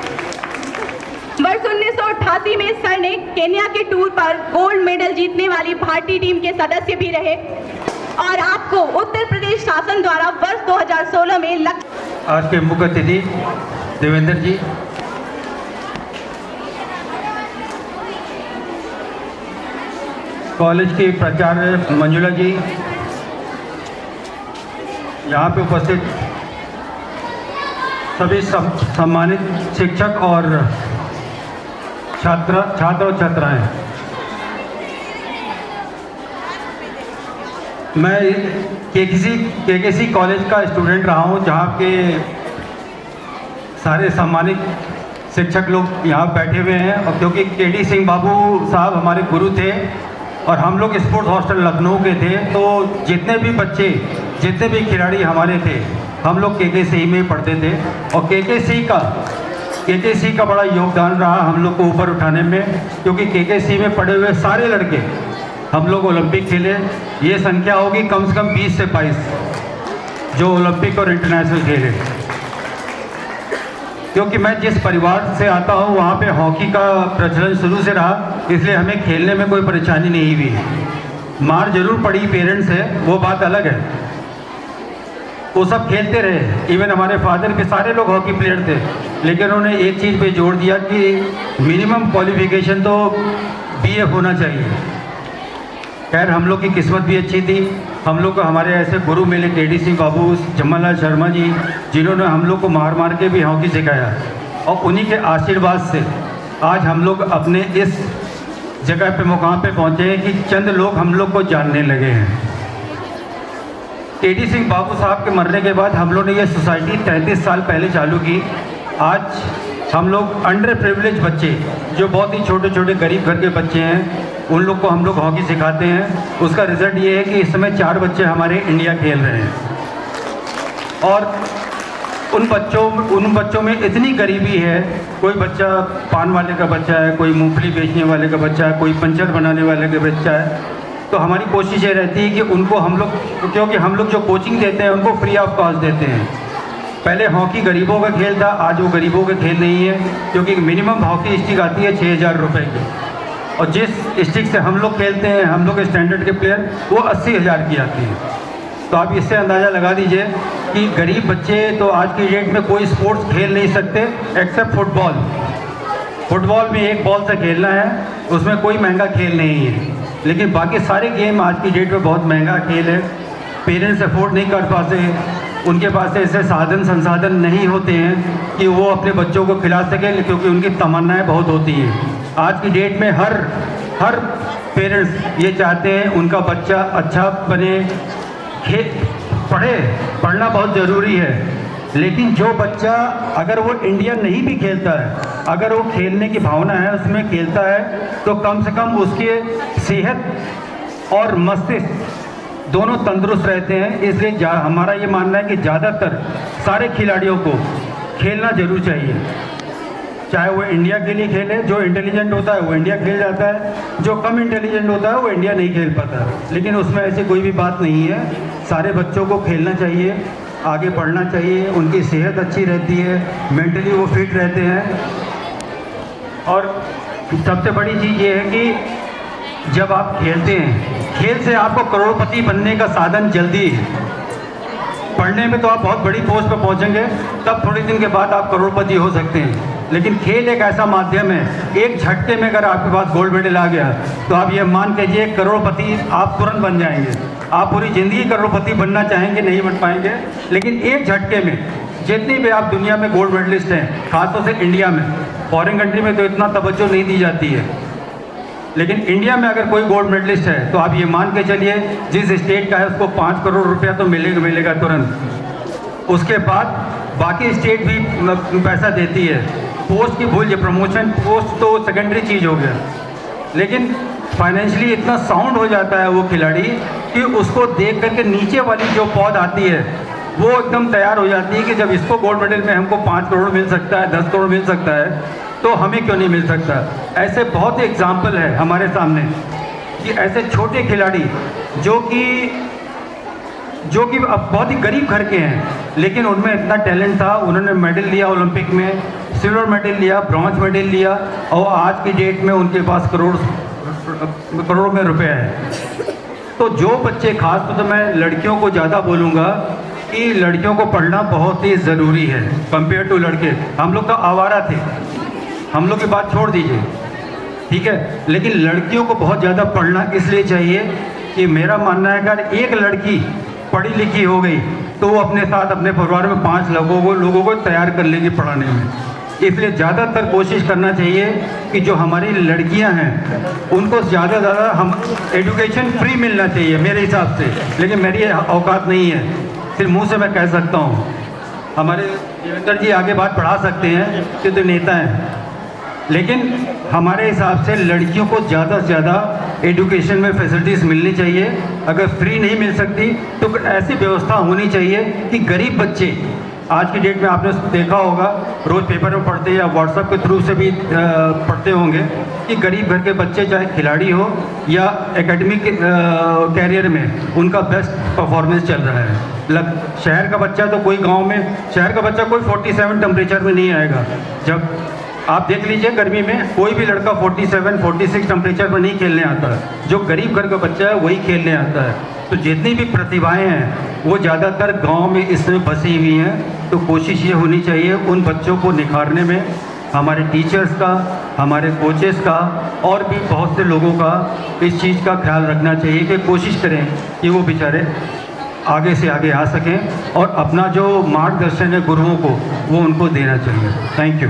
वर्ष 1988 में सर ने केन्या के टूर पर गोल्ड मेडल जीतने वाली भारतीय टीम के सदस्य भी रहे और आपको उत्तर प्रदेश शासन द्वारा वर्ष 2016 में आज के मुख्य अतिथि देवेंद्र जी, कॉलेज के प्राचार्य मंजुला जी, यहाँ पे उपस्थित सभी सम्मानित शिक्षक और छात्र और छात्राएं, मैं केकेसी कॉलेज का स्टूडेंट रहा हूँ, जहाँ के सारे सम्मानित शिक्षक लोग यहाँ बैठे हुए हैं। और क्योंकि केडी सिंह बाबू साहब हमारे गुरु थे और हम लोग स्पोर्ट्स हॉस्टल लखनऊ के थे, तो जितने भी बच्चे, जितने भी खिलाड़ी हमारे थे, हम लोग केकेसी में पढ़ते थे। और केकेसी का बड़ा योगदान रहा हम लोग को ऊपर उठाने में, क्योंकि केकेसी में पढ़े हुए सारे लड़के हम लोग ओलंपिक खेले। ये संख्या होगी कम से कम 20 से 22 जो ओलंपिक और इंटरनेशनल खेले। क्योंकि मैं जिस परिवार से आता हूँ वहाँ पे हॉकी का प्रचलन शुरू से रहा, इसलिए हमें खेलने में कोई परेशानी नहीं हुई। मार जरूर पड़ी पेरेंट्स से, वो बात अलग है, वो सब खेलते रहे। इवन हमारे फादर के सारे लोग हॉकी प्लेयर थे, लेकिन उन्होंने एक चीज़ पे जोर दिया कि मिनिमम क्वालिफिकेशन तो BA होना चाहिए। खैर हम लोग की किस्मत भी अच्छी थी, हम लोग को हमारे ऐसे गुरु मिले केडी सिंह बाबू, जमन लाल शर्मा जी, जिन्होंने हम लोग को मार मार के भी हॉकी सिखाया। और उन्हीं के आशीर्वाद से आज हम लोग अपने इस जगह पे मुकाम पे पहुँचे हैं कि चंद लोग हम लोग को जानने लगे हैं। केडी सिंह बाबू साहब के मरने के बाद हम लोग ने ये सोसाइटी 33 साल पहले चालू की। आज हम लोग अंडर प्रिविलेज बच्चे, जो बहुत ही छोटे छोटे गरीब घर के बच्चे हैं, उन लोग को हम लोग हॉकी सिखाते हैं। उसका रिज़ल्ट ये है कि इस समय 4 बच्चे हमारे इंडिया खेल रहे हैं। और उन बच्चों में इतनी गरीबी है, कोई बच्चा पान वाले का बच्चा है, कोई मूंगफली बेचने वाले का बच्चा है, कोई पंचर बनाने वाले का बच्चा है। तो हमारी कोशिश ये रहती है कि उनको हम लोग, क्योंकि हम लोग जो कोचिंग देते हैं उनको फ्री ऑफ कॉस्ट देते हैं। पहले हॉकी गरीबों का खेल था, आज वो गरीबों का खेल नहीं है, क्योंकि मिनिमम हॉकी स्टिक आती है 6,000 रुपये की, और जिस स्टिक से हम लोग खेलते हैं, हम लोग स्टैंडर्ड के प्लेयर, वो 80,000 की आती है। तो आप इससे अंदाज़ा लगा दीजिए कि गरीब बच्चे तो आज की डेट में कोई स्पोर्ट्स खेल नहीं सकते एक्सेप्ट फुटबॉल। फुटबॉल में एक बॉल से खेलना है, उसमें कोई महंगा खेल नहीं है, लेकिन बाकी सारे गेम आज की डेट में बहुत महंगा खेल है। पेरेंट्स अफोर्ड नहीं कर पाते, उनके पास ऐसे साधन संसाधन नहीं होते हैं कि वो अपने बच्चों को खिला सकें, क्योंकि उनकी तमन्नाएं बहुत होती हैं। आज की डेट में हर पेरेंट्स ये चाहते हैं उनका बच्चा अच्छा बने, पढ़ना बहुत ज़रूरी है। लेकिन जो बच्चा अगर वो इंडिया नहीं भी खेलता है, अगर वो खेलने की भावना है, उसमें खेलता है, तो कम से कम उसके सेहत और मस्तिष्क दोनों तंदुरुस्त रहते हैं। इसलिए हमारा ये मानना है कि ज़्यादातर सारे खिलाड़ियों को खेलना जरूर चाहिए, चाहे वो इंडिया के लिए खेले। जो इंटेलिजेंट होता है वो इंडिया खेल जाता है, जो कम इंटेलिजेंट होता है वो इंडिया नहीं खेल पाता। लेकिन उसमें ऐसी कोई भी बात नहीं है, सारे बच्चों को खेलना चाहिए, आगे बढ़ना चाहिए, उनकी सेहत अच्छी रहती है, मेंटली वो फिट रहते हैं। और सबसे बड़ी चीज़ ये है कि जब आप खेलते हैं, खेल से आपको करोड़पति बनने का साधन जल्दी है। पढ़ने में तो आप बहुत बड़ी पोस्ट पर पहुंचेंगे, तब थोड़े दिन के बाद आप करोड़पति हो सकते हैं। लेकिन खेल एक ऐसा माध्यम है, एक झटके में अगर आपके पास गोल्ड मेडल आ गया तो आप ये मान के कीजिए करोड़पति आप तुरंत बन जाएंगे। आप पूरी ज़िंदगी करोड़पति बनना चाहेंगे, नहीं बन पाएंगे, लेकिन एक झटके में जितनी भी आप दुनिया में गोल्ड मेडलिस्ट हैं, खासतौर से इंडिया में, फॉरेन कंट्री में तो इतना तवज्जो नहीं दी जाती है, लेकिन इंडिया में अगर कोई गोल्ड मेडलिस्ट है तो आप ये मान के चलिए जिस स्टेट का है उसको 5 करोड़ रुपया तो मिलेगा तुरंत। उसके बाद बाकी स्टेट भी पैसा देती है। पोस्ट की भूल, प्रमोशन पोस्ट तो सेकेंडरी चीज़ हो गया, लेकिन फाइनेंशियली इतना साउंड हो जाता है वो खिलाड़ी कि उसको देख करके नीचे वाली जो पौध आती है वो एकदम तैयार हो जाती है कि जब इसको गोल्ड मेडल में हमको 5 करोड़ मिल सकता है, 10 करोड़ मिल सकता है, तो हमें क्यों नहीं मिल सकता। ऐसे बहुत एग्जाम्पल है हमारे सामने कि ऐसे छोटे खिलाड़ी जो कि अब बहुत ही गरीब घर के हैं, लेकिन उनमें इतना टैलेंट था, उन्होंने मेडल लिया ओलंपिक में, सिल्वर मेडल लिया, ब्रॉन्ज मेडल लिया, और आज की डेट में उनके पास करोड़ों में रुपए हैं। तो जो बच्चे, खास तो मैं लड़कियों को ज़्यादा बोलूँगा कि लड़कियों को पढ़ना बहुत ही ज़रूरी है कंपेयर टू लड़के। हम लोग तो आवारा थे, हम लोग की बात छोड़ दीजिए, ठीक है, लेकिन लड़कियों को बहुत ज़्यादा पढ़ना इसलिए चाहिए कि मेरा मानना है अगर एक लड़की पढ़ी लिखी हो गई तो वो अपने साथ अपने परिवार में 5 लोगों को तैयार कर लेगी पढ़ाने में। इसलिए ज़्यादातर कोशिश करना चाहिए कि जो हमारी लड़कियां हैं उनको ज़्यादा हम एजुकेशन फ्री मिलना चाहिए मेरे हिसाब से, लेकिन मेरी औकात नहीं है, सिर्फ मुंह से मैं कह सकता हूँ। हमारे देवेंद्र जी आगे बात बढ़ा सकते हैं कि तो नेता हैं, लेकिन हमारे हिसाब से लड़कियों को ज़्यादा से ज़्यादा एजुकेशन में फैसिलिटीज़ मिलनी चाहिए। अगर फ्री नहीं मिल सकती तो ऐसी व्यवस्था होनी चाहिए कि गरीब बच्चे, आज की डेट में आपने देखा होगा, रोज़ पेपर में पढ़ते या व्हाट्सएप के थ्रू से भी पढ़ते होंगे कि गरीब घर के बच्चे चाहे खिलाड़ी हो या एकेडमिक कैरियर में उनका बेस्ट परफॉर्मेंस चल रहा है। शहर का बच्चा तो कोई गांव में, शहर का बच्चा कोई 47 टेम्परेचर में नहीं आएगा। जब आप देख लीजिए गर्मी में कोई भी लड़का 47-46 टेम्परेचर में नहीं खेलने आता है, जो गरीब घर का बच्चा है वही खेलने आता है। तो जितनी भी प्रतिभाएं हैं वो ज़्यादातर गांव में इसमें बसी हुई हैं। तो कोशिश ये होनी चाहिए उन बच्चों को निखारने में हमारे टीचर्स का, हमारे कोचेस का और भी बहुत से लोगों का इस चीज़ का ख्याल रखना चाहिए कि कोशिश करें कि वो बेचारे आगे से आगे आ सकें और अपना जो मार्गदर्शन है गुरुओं को वो उनको देना चाहिए। Thank you.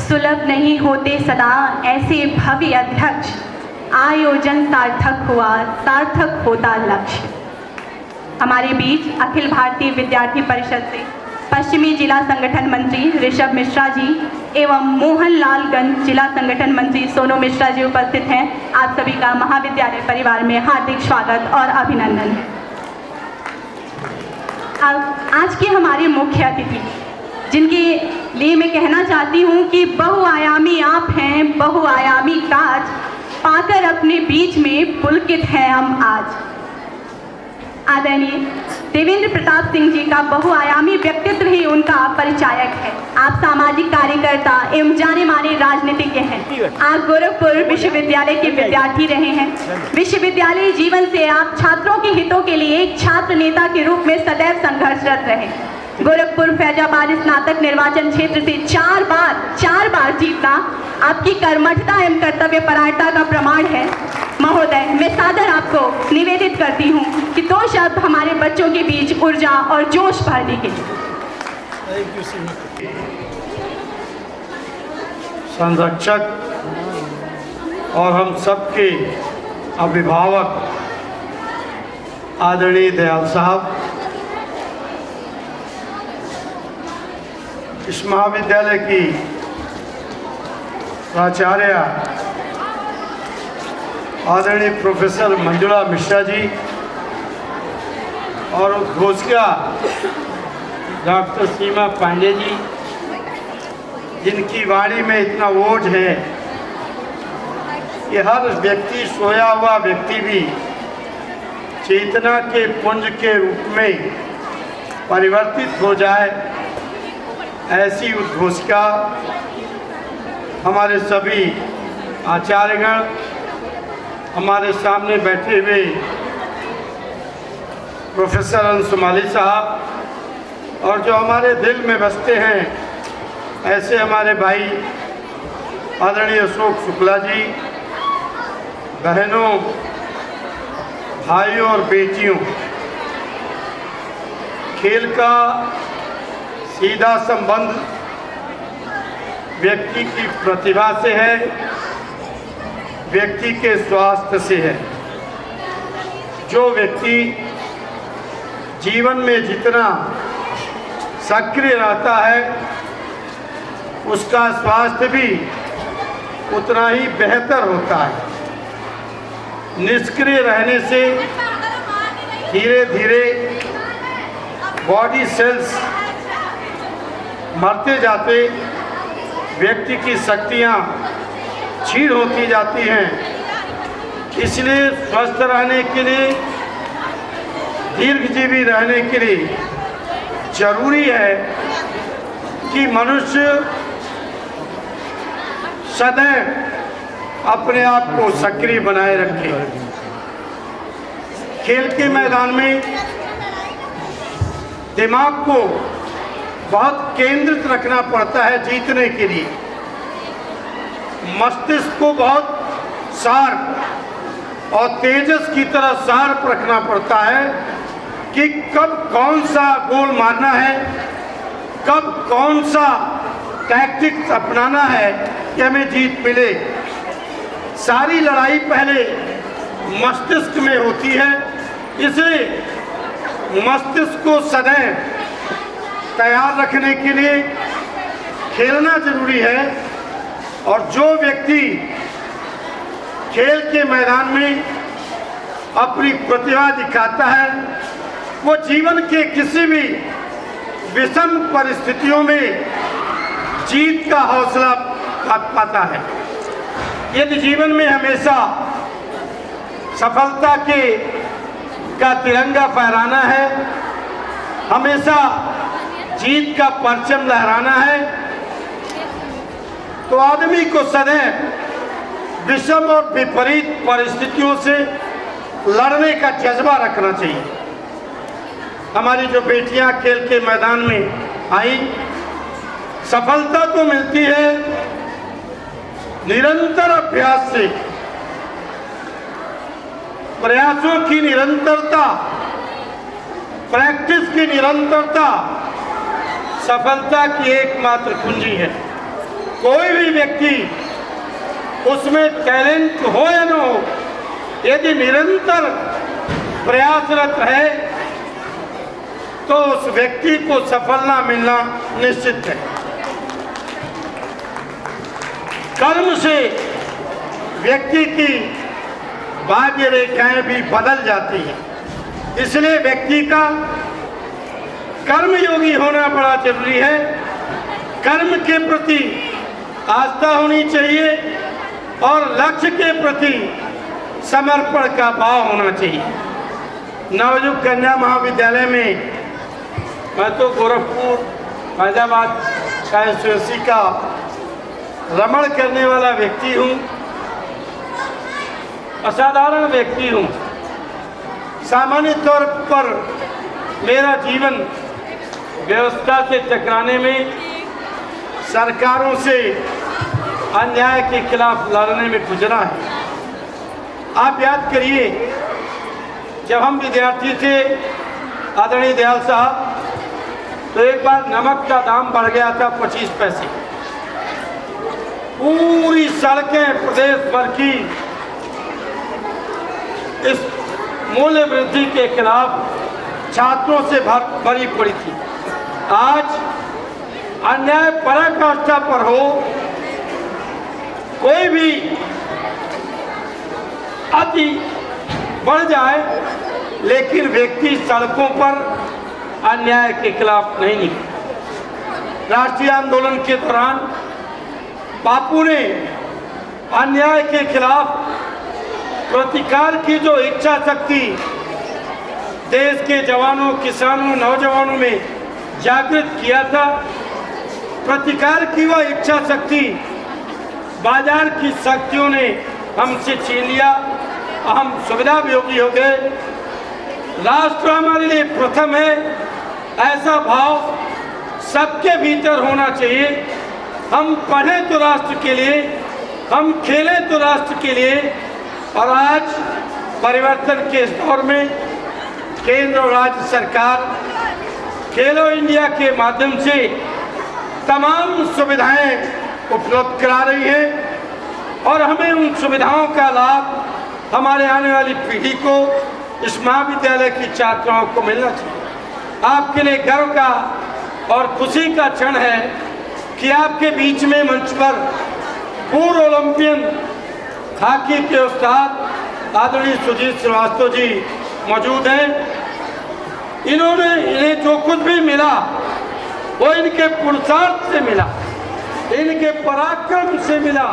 सुलभ नहीं होते सदा ऐसे भव्य अध्यक्ष, आयोजन सार्थक हुआ, सार्थक होता लक्ष्य। हमारे बीच अखिल भारतीय विद्यार्थी परिषद से पश्चिमी जिला संगठन मंत्री ऋषभ मिश्रा जी एवं मोहनलालगंज जिला संगठन मंत्री सोनू मिश्रा जी उपस्थित हैं। आप सभी का महाविद्यालय परिवार में हार्दिक स्वागत और अभिनंदन। अब आज के हमारे मुख्य अतिथि, जिनके लिए मैं कहना चाहती हूँ कि बहुआयामी आप हैं, बहुआयामी काज पाकर अपने बीच में पुलकित हैं हम आज। आदरणीय देवेंद्र प्रताप सिंह जी का बहुआयामी व्यक्तित्व ही उनका परिचायक है। आप सामाजिक कार्यकर्ता एवं जाने माने राजनीतिज्ञ हैं। आप गोरखपुर विश्वविद्यालय के विद्यार्थी रहे हैं। विश्वविद्यालय जीवन से आप छात्रों के हितों के लिए एक छात्र नेता के रूप में सदैव संघर्षरत रहे। गोरखपुर फैजाबाद स्नातक निर्वाचन क्षेत्र से चार बार जीतना आपकी कर्मठता एवं कर्तव्यपरायणता का प्रमाण है। महोदय, मैं सादर आपको निवेदित करती हूँ कि 2 शब्द हमारे बच्चों के बीच ऊर्जा और जोश भरने के लिए। संरक्षक और हम सबके अभिभावक आदरणीय दयाल साहब, इस महाविद्यालय की प्राचार्य आदरणीय प्रोफेसर मंजुला मिश्रा जी और उद्घोषिका डॉक्टर सीमा पांडे जी, जिनकी वाणी में इतना ओज है कि हर व्यक्ति, सोया हुआ व्यक्ति भी चेतना के पुंज के रूप में परिवर्तित हो जाए, ऐसी उद्घोषिका हमारे सभी आचार्यगण, हमारे सामने बैठे हुए प्रोफेसर अंशुमाली साहब और जो हमारे दिल में बसते हैं ऐसे हमारे भाई आदरणीय अशोक शुक्ला जी, बहनों, भाइयों और बेटियों, खेल का सीधा संबंध व्यक्ति की प्रतिभा से है, व्यक्ति के स्वास्थ्य से है। जो व्यक्ति जीवन में जितना सक्रिय रहता है उसका स्वास्थ्य भी उतना ही बेहतर होता है। निष्क्रिय रहने से धीरे धीरे बॉडी सेल्स मरते जाते व्यक्ति की शक्तियाँ क्षीण होती जाती हैं। इसलिए स्वस्थ रहने के लिए, दीर्घजीवी रहने के लिए जरूरी है कि मनुष्य सदैव अपने आप को सक्रिय बनाए रखे। खेल के मैदान में दिमाग को बहुत केंद्रित रखना पड़ता है जीतने के लिए। मस्तिष्क को बहुत शार्प और तेजस की तरह शार्प रखना पड़ता है कि कब कौन सा गोल मारना है, कब कौन सा टैक्टिक्स अपनाना है कि हमें जीत मिले। सारी लड़ाई पहले मस्तिष्क में होती है, इसलिए मस्तिष्क को सदैव तैयार रखने के लिए खेलना जरूरी है। और जो व्यक्ति खेल के मैदान में अपनी प्रतिभा दिखाता है वो जीवन के किसी भी विषम परिस्थितियों में जीत का हौसला पाता है। यदि जीवन में हमेशा सफलता का तिरंगा फहराना है, हमेशा जीत का परचम लहराना है, तो आदमी को सदैव विषम और विपरीत परिस्थितियों से लड़ने का जज्बा रखना चाहिए। हमारी जो बेटियां खेल के मैदान में आई, सफलता तो मिलती है निरंतर अभ्यास से। प्रयासों की निरंतरता, प्रैक्टिस की निरंतरता सफलता की एकमात्र कुंजी है। कोई भी व्यक्ति उसमें टैलेंट हो या न हो, यदि निरंतर प्रयासरत है तो उस व्यक्ति को सफलता मिलना निश्चित है। कर्म से व्यक्ति की भाग्य रेखाएं भी बदल जाती हैं, इसलिए व्यक्ति का कर्मयोगी होना बड़ा जरूरी है। कर्म के प्रति आस्था होनी चाहिए और लक्ष्य के प्रति समर्पण का भाव होना चाहिए। नवयुग कन्या महाविद्यालय में मैं तो गोरखपुर फैजाबाद कांस्टिट्यूंसी का रमण करने वाला व्यक्ति हूँ, असाधारण व्यक्ति हूँ। सामान्य तौर पर मेरा जीवन व्यवस्था से टकराने में, सरकारों से अन्याय के खिलाफ लड़ने में गुजरा है। आप याद करिए, जब हम विद्यार्थी थे आदरणीय दयाल साहब, तो एक बार नमक का दाम बढ़ गया था 25 पैसे। पूरी सड़कें प्रदेश भर की इस मूल्य वृद्धि के खिलाफ छात्रों से भरी पड़ी थी। आज अन्याय पराकाष्ठा पर हो, कोई भी अति बढ़ जाए, लेकिन व्यक्ति सड़कों पर अन्याय के खिलाफ नहीं निकले। राष्ट्रीय आंदोलन के दौरान बापू ने अन्याय के खिलाफ प्रतिकार की जो इच्छा शक्ति देश के जवानों, किसानों, नौजवानों में जागृत किया था, प्रतिकार की वह इच्छा शक्ति बाजार की शक्तियों ने हमसे छीन लिया। हम सुविधाभोगी हो गए। राष्ट्र हमारे लिए प्रथम है, ऐसा भाव सबके भीतर होना चाहिए। हम पढ़ें तो राष्ट्र के लिए, हम खेलें तो राष्ट्र के लिए। और आज परिवर्तन के इस दौर में केंद्र और राज्य सरकार खेलो इंडिया के माध्यम से तमाम सुविधाएं उपलब्ध करा रही है और हमें उन सुविधाओं का लाभ हमारे आने वाली पीढ़ी को, इस महाविद्यालय की छात्राओं को मिलना चाहिए। आपके लिए गर्व का और खुशी का क्षण है कि आपके बीच में मंच पर पूर्व ओलंपियन हॉकी के उस्ताद आदरणीय सुजीत श्रीवास्तव जी मौजूद हैं। इन्हें जो कुछ भी मिला वो इनके पुरुषार्थ से मिला, इनके पराक्रम से मिला।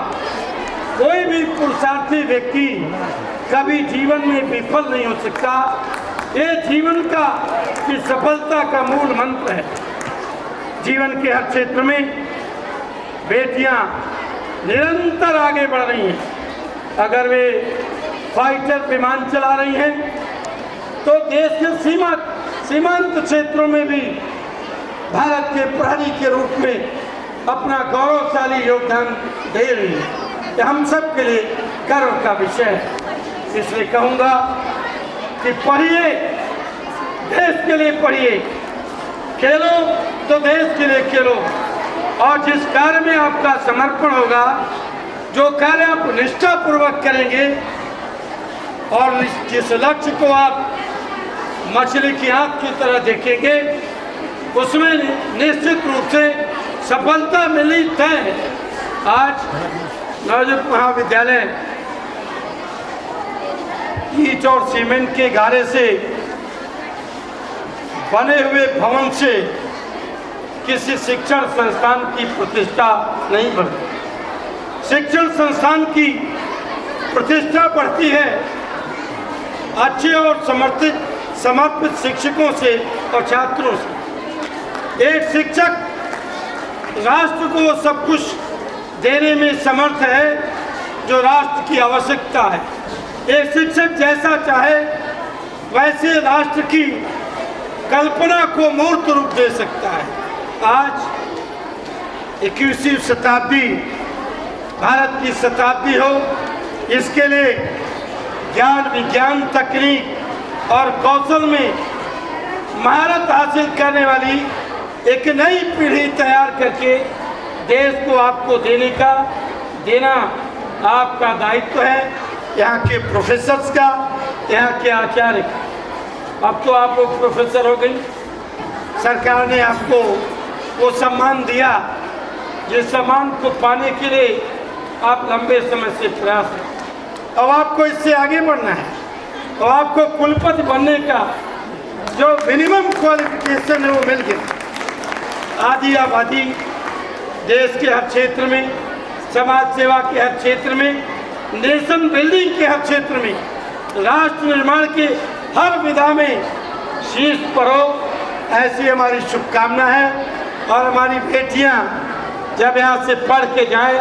कोई भी पुरुषार्थी व्यक्ति कभी जीवन में विफल नहीं हो सकता। ये जीवन का की सफलता का मूल मंत्र है। जीवन के हर क्षेत्र में बेटियां निरंतर आगे बढ़ रही हैं। अगर वे फाइटर विमान चला रही हैं तो देश के सीमांत क्षेत्रों में भी भारत के प्रहरी के रूप में अपना गौरवशाली योगदान दे रही है। ये हम सब के लिए गर्व का विषय है। इसलिए कहूँगा कि पढ़िए, देश के लिए पढ़िए, खेलो तो देश के लिए खेलो। और जिस कार्य में आपका समर्पण होगा, जो कार्य आप निष्ठापूर्वक करेंगे और जिस लक्ष्य को आप मछली की आंख की तरह देखेंगे, उसमें निश्चित रूप से सफलता मिलनी तय है। आज नवयुग महाविद्यालय ईंट और सीमेंट के गारे से बने हुए भवन से किसी शिक्षण संस्थान की प्रतिष्ठा नहीं बढ़ती। शिक्षण संस्थान की प्रतिष्ठा बढ़ती है अच्छे और समर्पित शिक्षकों से और छात्रों से। एक शिक्षक राष्ट्र को सब कुछ देने में समर्थ है जो राष्ट्र की आवश्यकता है। एक शिक्षक जैसा चाहे वैसे राष्ट्र की कल्पना को मूर्त रूप दे सकता है। आज 21वीं शताब्दी भारत की शताब्दी हो, इसके लिए ज्ञान विज्ञान तकनीक और कौशल में महारत हासिल करने वाली एक नई पीढ़ी तैयार करके देश को आपको देना आपका दायित्व है, यहाँ के प्रोफेसर्स का, यहाँ के आचार्य का। अब तो आप लोग प्रोफेसर हो गई, सरकार ने आपको वो सम्मान दिया जिस सम्मान को पाने के लिए आप लंबे समय से प्रयास हैं। अब आपको इससे आगे बढ़ना है। अब आपको कुलपति बनने का जो मिनिमम क्वालिफिकेशन है वो मिल गया। आधी आबादी देश के हर क्षेत्र में, समाज सेवा के हर क्षेत्र में, नेशन बिल्डिंग के हर क्षेत्र में, राष्ट्र निर्माण के हर विधा में शीर्ष पर हो, ऐसी हमारी शुभकामना है। और हमारी बेटियां जब यहाँ से पढ़ के जाएं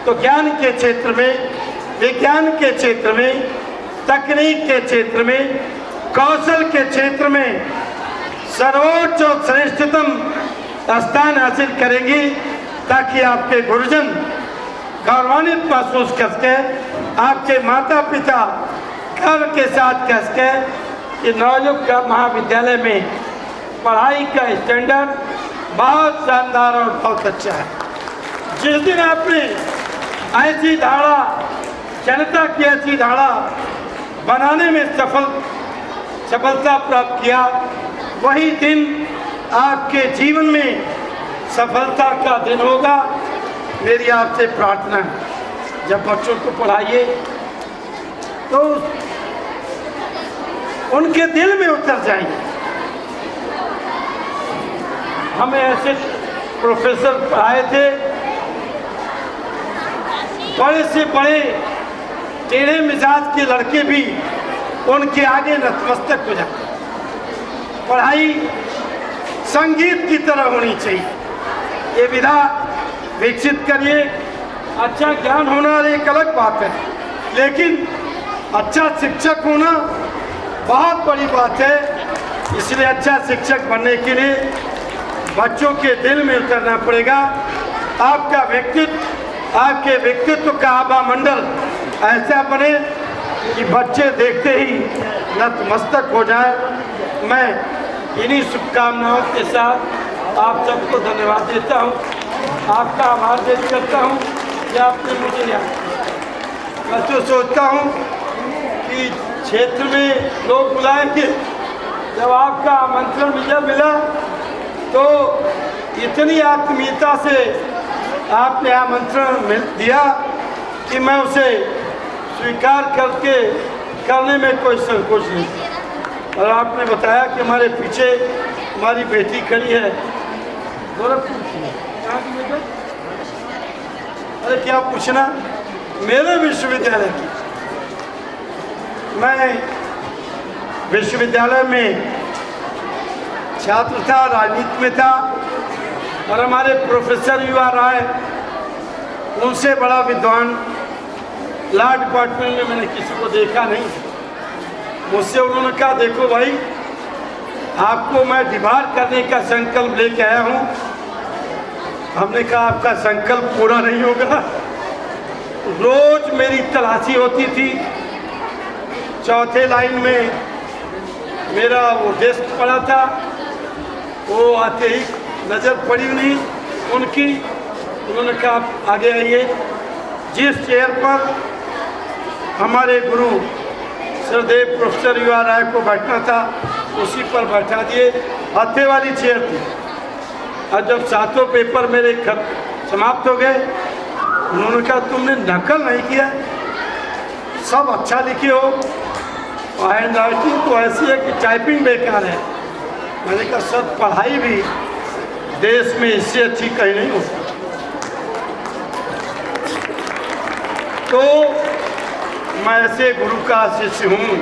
तो ज्ञान के क्षेत्र में, विज्ञान के क्षेत्र में, तकनीक के क्षेत्र में, कौशल के क्षेत्र में सर्वोच्च और श्रेष्ठतम स्थान हासिल करेंगी, ताकि आपके गुरुजन गौरवान्वित महसूस कर सके, आपके माता पिता गर्व के साथ कह सके कि नवयुग महाविद्यालय में पढ़ाई का स्टैंडर्ड बहुत शानदार और बहुत अच्छा है। जिस दिन आपने ऐसी धारा, जनता की ऐसी धारा बनाने में सफलता प्राप्त किया, वही दिन आपके जीवन में सफलता का दिन होगा। मेरी आपसे प्रार्थना है, जब बच्चों को पढ़ाइए तो उनके दिल में उतर जाएंगे। हमें ऐसे प्रोफेसर पढ़ाए थे, बड़े से बड़े टेढ़े मिजाज के लड़के भी उनके आगे नतमस्तक हो जाते। पढ़ाई संगीत की तरह होनी चाहिए। ये विधा विकसित करिए। अच्छा ज्ञान होना एक अलग बात है, लेकिन अच्छा शिक्षक होना बहुत बड़ी बात है। इसलिए अच्छा शिक्षक बनने के लिए बच्चों के दिल में उतरना पड़ेगा। आपका व्यक्तित्व, आपके व्यक्तित्व का आभा मंडल ऐसा बने कि बच्चे देखते ही नतमस्तक हो जाए। मैं इन्हीं शुभकामनाओं के साथ आप सबको धन्यवाद देता हूँ, आपका आभार व्यक्त करता हूँ कि आपने मुझे लिया। मैं तो सोचता हूँ कि क्षेत्र में लोग बुलाएंगे, जब आपका आमंत्रण मुझे मिला तो इतनी आत्मीयता से आपने आमंत्रण दिया कि मैं उसे स्वीकार करने में कोई संकोच नहीं। और आपने बताया कि हमारे पीछे हमारी बेटी खड़ी है, गोरखपुर की, कहाँ की बेटा? अरे क्या पूछना, मेरे विश्वविद्यालय की। मैं विश्वविद्यालय में छात्र था, राजनीति में था, और हमारे प्रोफेसर युवा राय, उनसे बड़ा विद्वान लॉ डिपार्टमेंट में मैंने किसी को देखा नहीं। मुझसे उन्होंने कहा, देखो भाई, आपको मैं डिबार करने का संकल्प लेके आया हूँ। हमने कहा, आपका संकल्प पूरा नहीं होगा। रोज मेरी तलाशी होती थी। चौथे लाइन में मेरा वो डेस्क पड़ा था, वो आते ही नज़र पड़ी नहीं उनकी। उन्होंने कहा, आप आगे आइए। जिस चेयर पर हमारे गुरु श्रद्धेय प्रोफेसर युवा राय को बैठना था, उसी पर बैठा दिए। हत्थे वाली चेयर थी। और जब सातों पेपर मेरे खत समाप्त हो गए, उन्होंने कहा, तुमने नकल नहीं किया, सब अच्छा लिखे हो, और हैंड राइटिंग तो ऐसी है कि टाइपिंग बेकार है। मैंने कहा, सर पढ़ाई भी देश में इससे अच्छी कहीं नहीं होती। तो मैं ऐसे गुरु का शिष्य हूँ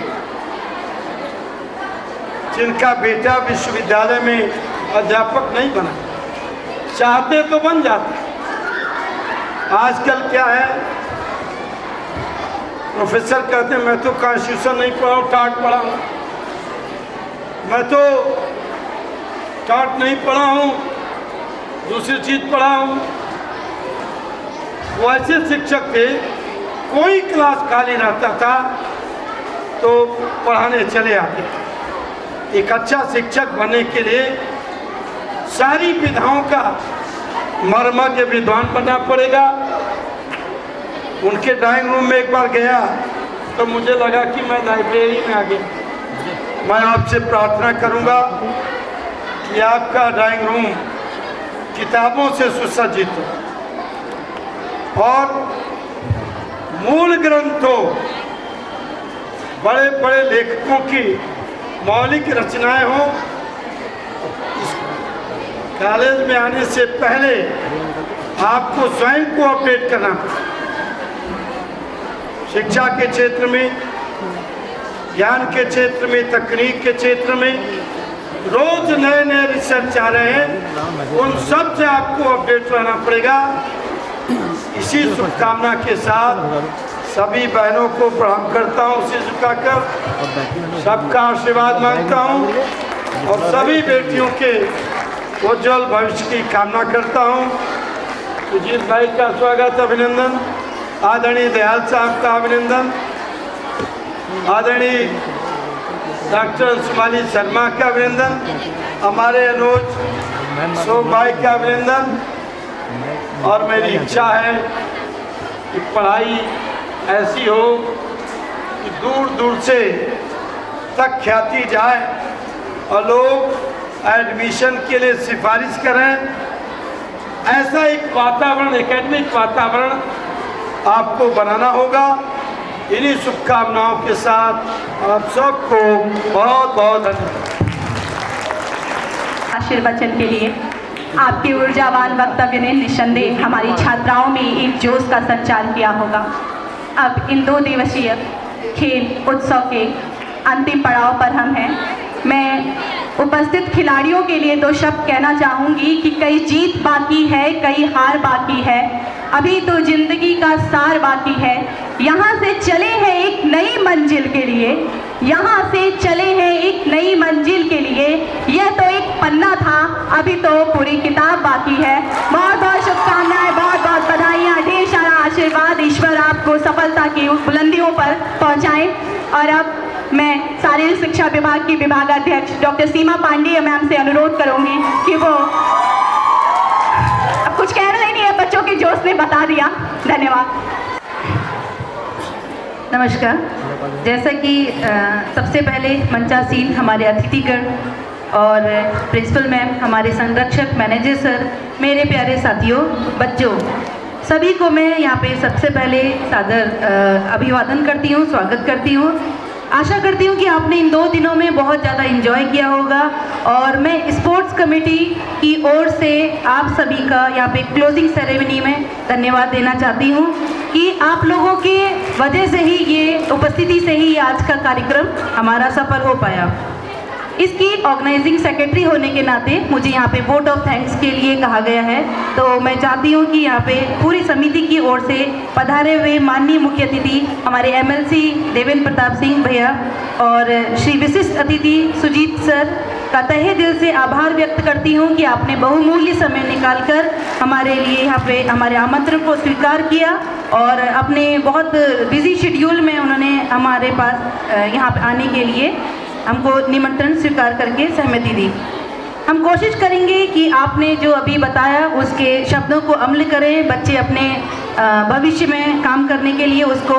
जिनका बेटा विश्वविद्यालय में अध्यापक नहीं बना। चाहते तो बन जाते। आजकल क्या है, प्रोफेसर कहते हैं, मैं तो कॉन्स्टिट्यूशन नहीं पढ़ा हूँ, टाट पढ़ा हूँ। मैं तो टाट नहीं पढ़ा हूँ, दूसरी चीज़ पढ़ा हूँ। वो ऐसे शिक्षक थे, कोई क्लास खाली रहता था तो पढ़ाने चले आते। एक अच्छा शिक्षक बनने के लिए सारी विधाओं का मर्मज्ञ विद्वान बनना पड़ेगा। उनके ड्राइंग रूम में एक बार गया तो मुझे लगा कि मैं लाइब्रेरी में आ गया। मैं आपसे प्रार्थना करूंगा कि आपका ड्राइंग रूम किताबों से सुसज्जित हो और मूल ग्रंथों, बड़े बड़े लेखकों की मौलिक रचनाएं हों। इस कॉलेज में आने से पहले आपको स्वयं को अपडेट करना पड़ेगा। शिक्षा के क्षेत्र में, ज्ञान के क्षेत्र में, तकनीक के क्षेत्र में रोज नए नए रिसर्च आ रहे हैं, उन सब से आपको अपडेट रहना पड़ेगा। इसी शुभकामना के साथ सभी बहनों को प्रणाम करता हूँ, सिर झुकाकर सबका आशीर्वाद मांगता हूँ और सभी बेटियों के उज्जवल भविष्य की कामना करता हूँ। सुजीत भाई का स्वागत, अभिनंदन। आदरणीय दयाल साहब का अभिनंदन। आदरणीय डॉक्टर सुमाली शर्मा का अभिनंदन। हमारे अनुज शोक भाई का अभिनंदन। और मेरी इच्छा है कि पढ़ाई ऐसी हो कि दूर दूर से तक ख्याति जाए और लोग एडमिशन के लिए सिफारिश करें। ऐसा एक वातावरण, एकेडमिक वातावरण आपको बनाना होगा। इन्हीं शुभकामनाओं के साथ आप सबको बहुत बहुत धन्यवाद। आशीर्वचन के लिए आपके ऊर्जावान वक्तव्य ने निस्संदेह हमारी छात्राओं में एक जोश का संचार किया होगा। अब इन 2 दिवसीय खेल उत्सव के अंतिम पड़ाव पर हम हैं। मैं उपस्थित खिलाड़ियों के लिए 2 शब्द कहना चाहूँगी कि कई जीत बाकी है, कई हार बाकी है, अभी तो जिंदगी का सार बाकी है। यहाँ से चले हैं एक नई मंजिल के लिए, यहाँ से चले हैं एक नई मंजिल के लिए। यह तो एक पन्ना था, अभी तो पूरी किताब बाकी है। बहुत बहुत शुभकामनाएं, बहुत बहुत बधाइयाँ, ढेर सारा आशीर्वाद। ईश्वर आपको सफलता की बुलंदियों पर पहुँचाएं। और अब मैं शारीरिक शिक्षा विभाग की विभागाध्यक्ष डॉक्टर सीमा पांडेय मैम से अनुरोध करूंगी कि वो, अब कुछ कहना ही नहीं है, बच्चों के जोश ने बता दिया। धन्यवाद। नमस्कार। जैसा कि सबसे पहले मंचासीन हमारे अतिथिगण और प्रिंसिपल मैम, हमारे संरक्षक, मैनेजर सर, मेरे प्यारे साथियों, बच्चों, सभी को मैं यहाँ पे सबसे पहले सादर अभिवादन करती हूँ, स्वागत करती हूँ। आशा करती हूँ कि आपने इन 2 दिनों में बहुत ज़्यादा एंजॉय किया होगा और मैं स्पोर्ट्स कमेटी की ओर से आप सभी का यहाँ पे क्लोजिंग सेरेमनी में धन्यवाद देना चाहती हूँ कि आप लोगों के वजह से ही, ये उपस्थिति से ही आज का कार्यक्रम हमारा सफल हो पाया। इसकी ऑर्गेनाइजिंग सेक्रेटरी होने के नाते मुझे यहाँ पे वोट ऑफ थैंक्स के लिए कहा गया है, तो मैं चाहती हूँ कि यहाँ पे पूरी समिति की ओर से पधारे हुए माननीय मुख्य अतिथि हमारे एमएलसी देवेंद्र प्रताप सिंह भैया और श्री विशिष्ट अतिथि सुजीत सर का तहे दिल से आभार व्यक्त करती हूँ कि आपने बहुमूल्य समय निकालकर हमारे लिए यहाँ पे हमारे आमंत्रण को स्वीकार किया और अपने बहुत बिजी शेड्यूल में उन्होंने हमारे पास यहाँ पे आने के लिए हमको निमंत्रण स्वीकार करके सहमति दी। हम कोशिश करेंगे कि आपने जो अभी बताया उसके शब्दों को अमल करें, बच्चे अपने भविष्य में काम करने के लिए उसको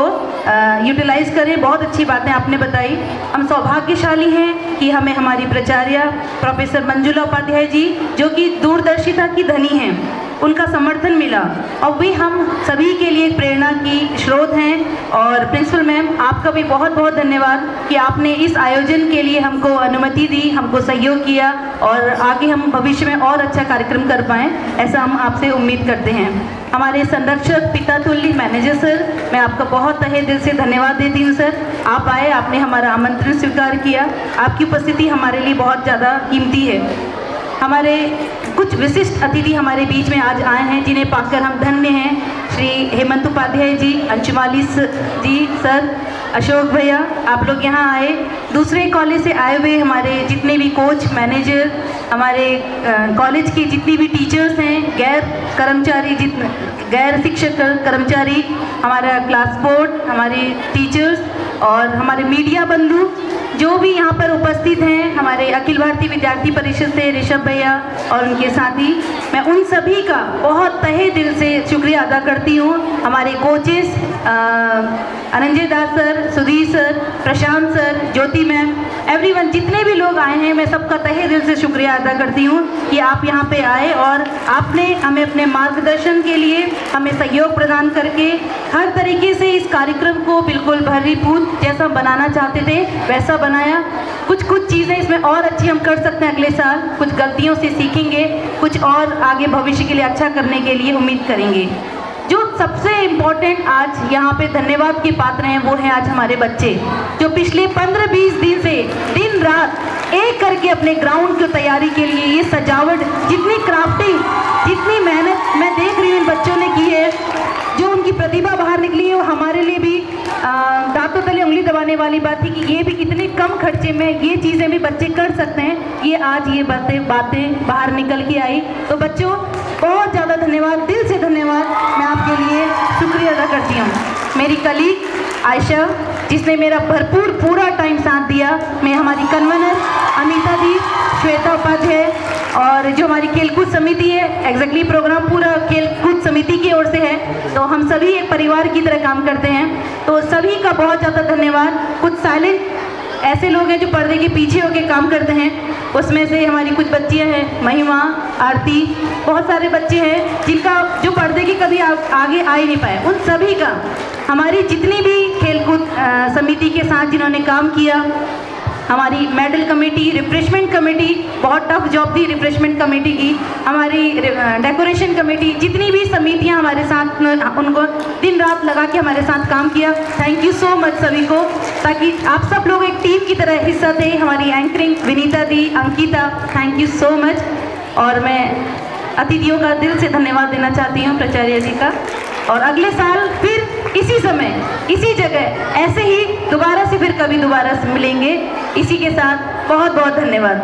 यूटिलाइज करें। बहुत अच्छी बातें आपने बताई। हम सौभाग्यशाली हैं कि हमें हमारी प्राचार्य प्रोफेसर मंजुला उपाध्याय जी, जो कि दूरदर्शिता की धनी हैं, उनका समर्थन मिला और वे हम सभी के लिए प्रेरणा की स्रोत हैं। और प्रिंसिपल मैम, आपका भी बहुत बहुत धन्यवाद कि आपने इस आयोजन के लिए हमको अनुमति दी, हमको सहयोग किया और आगे हम भविष्य में और अच्छा कार्यक्रम कर पाएँ, ऐसा हम आपसे उम्मीद करते हैं। हमारे संरक्षक पिता तुल्य मैनेजर सर, मैं आपका बहुत तहे दिल से धन्यवाद देती हूँ सर। आप आए, आपने हमारा आमंत्रण स्वीकार किया, आपकी उपस्थिति हमारे लिए बहुत ज़्यादा कीमती है। हमारे कुछ विशिष्ट अतिथि हमारे बीच में आज आए हैं जिन्हें पाकर हम धन्य हैं। श्री हेमंत उपाध्याय जी, अंशुमाली जी सर, अशोक भैया, आप लोग यहाँ आए। दूसरे कॉलेज से आए हुए हमारे जितने भी कोच, मैनेजर, हमारे कॉलेज के जितने भी टीचर्स हैं, गैर शिक्षक कर्मचारी, हमारा क्लास बोर्ड, हमारे टीचर्स, और हमारे मीडिया बंधु जो भी यहाँ पर उपस्थित हैं, हमारे अखिल भारतीय विद्यार्थी परिषद से ऋषभ भैया और उनके साथी, मैं उन सभी का बहुत तहे दिल से शुक्रिया अदा करती हूँ। हमारे कोचेस अनंजय दास सर, सुधीर सर, प्रशांत सर, ज्योति मैम, एवरीवन, जितने भी लोग आए हैं, मैं सबका तहे दिल से शुक्रिया अदा करती हूँ कि आप यहाँ पे आए और आपने हमें अपने मार्गदर्शन के लिए हमें सहयोग प्रदान करके हर तरीके से इस कार्यक्रम को बिल्कुल भरीपूर्ण जैसा बनाना चाहते थे वैसा बनाया। कुछ चीज़ें इसमें और अच्छी हम कर सकते हैं अगले साल, कुछ गलतियों से सीखेंगे, कुछ और आगे भविष्य के लिए अच्छा करने के लिए उम्मीद करेंगे। जो सबसे इम्पोर्टेंट आज यहाँ पे धन्यवाद के पात्र हैं वो हैं आज हमारे बच्चे, जो पिछले 15-20 दिन से दिन रात एक करके अपने ग्राउंड की तैयारी के लिए ये सजावट, जितनी क्राफ्टिंग, जितनी मेहनत मैं देख रही हूँ इन बच्चों ने की है, जो उनकी प्रतिभा बाहर निकली है, वो हमारे लिए भी दांतों तले उंगली दबाने वाली बात थी कि ये भी इतने कम खर्चे में ये चीज़ें भी बच्चे कर सकते हैं। ये आज ये बातें बाहर निकल के आई। तो बच्चों बहुत ज़्यादा धन्यवाद, दिल से धन्यवाद, मैं आपके लिए शुक्रिया अदा करती हूँ। मेरी कलीग आयशा, जिसने मेरा भरपूर पूरा टाइम साथ दिया, मैं हमारी कन्वीनर अनीता दी, श्वेता उपाध्याय, और जो हमारी खेलकूद समिति है, एग्जैक्टली प्रोग्राम पूरा खेलकूद समिति की ओर से है, तो हम सभी एक परिवार की तरह काम करते हैं। तो सभी का बहुत ज़्यादा धन्यवाद। कुछ साइलेंट ऐसे लोग हैं जो पर्दे के पीछे होकर काम करते हैं, उसमें से हमारी कुछ बच्चियां हैं, महिमा, आरती, बहुत सारे बच्चे हैं जिनका जो पर्दे के कभी आगे आ ही नहीं पाए। उन सभी का, हमारी जितनी भी खेलकूद समिति के साथ जिन्होंने काम किया, हमारी मेडल कमेटी, रिफ्रेशमेंट कमेटी, बहुत टफ जॉब थी रिफ्रेशमेंट कमेटी की, हमारी डेकोरेशन कमेटी, जितनी भी समितियां हमारे साथ, उनको दिन रात लगा के हमारे साथ काम किया। थैंक यू सो मच सभी को, ताकि आप सब लोग एक टीम की तरह हिस्सा थे। हमारी anchoring Vinita the, Ankita, thank you so much. और मैं अतिथियों का दिल से धन्यवाद देना चाहती हूँ, प्राचार्य जी का। और अगले साल फिर इसी समय, इसी जगह, ऐसे ही दोबारा से फिर कभी दोबारा से मिलेंगे। इसी के साथ बहुत बहुत धन्यवाद।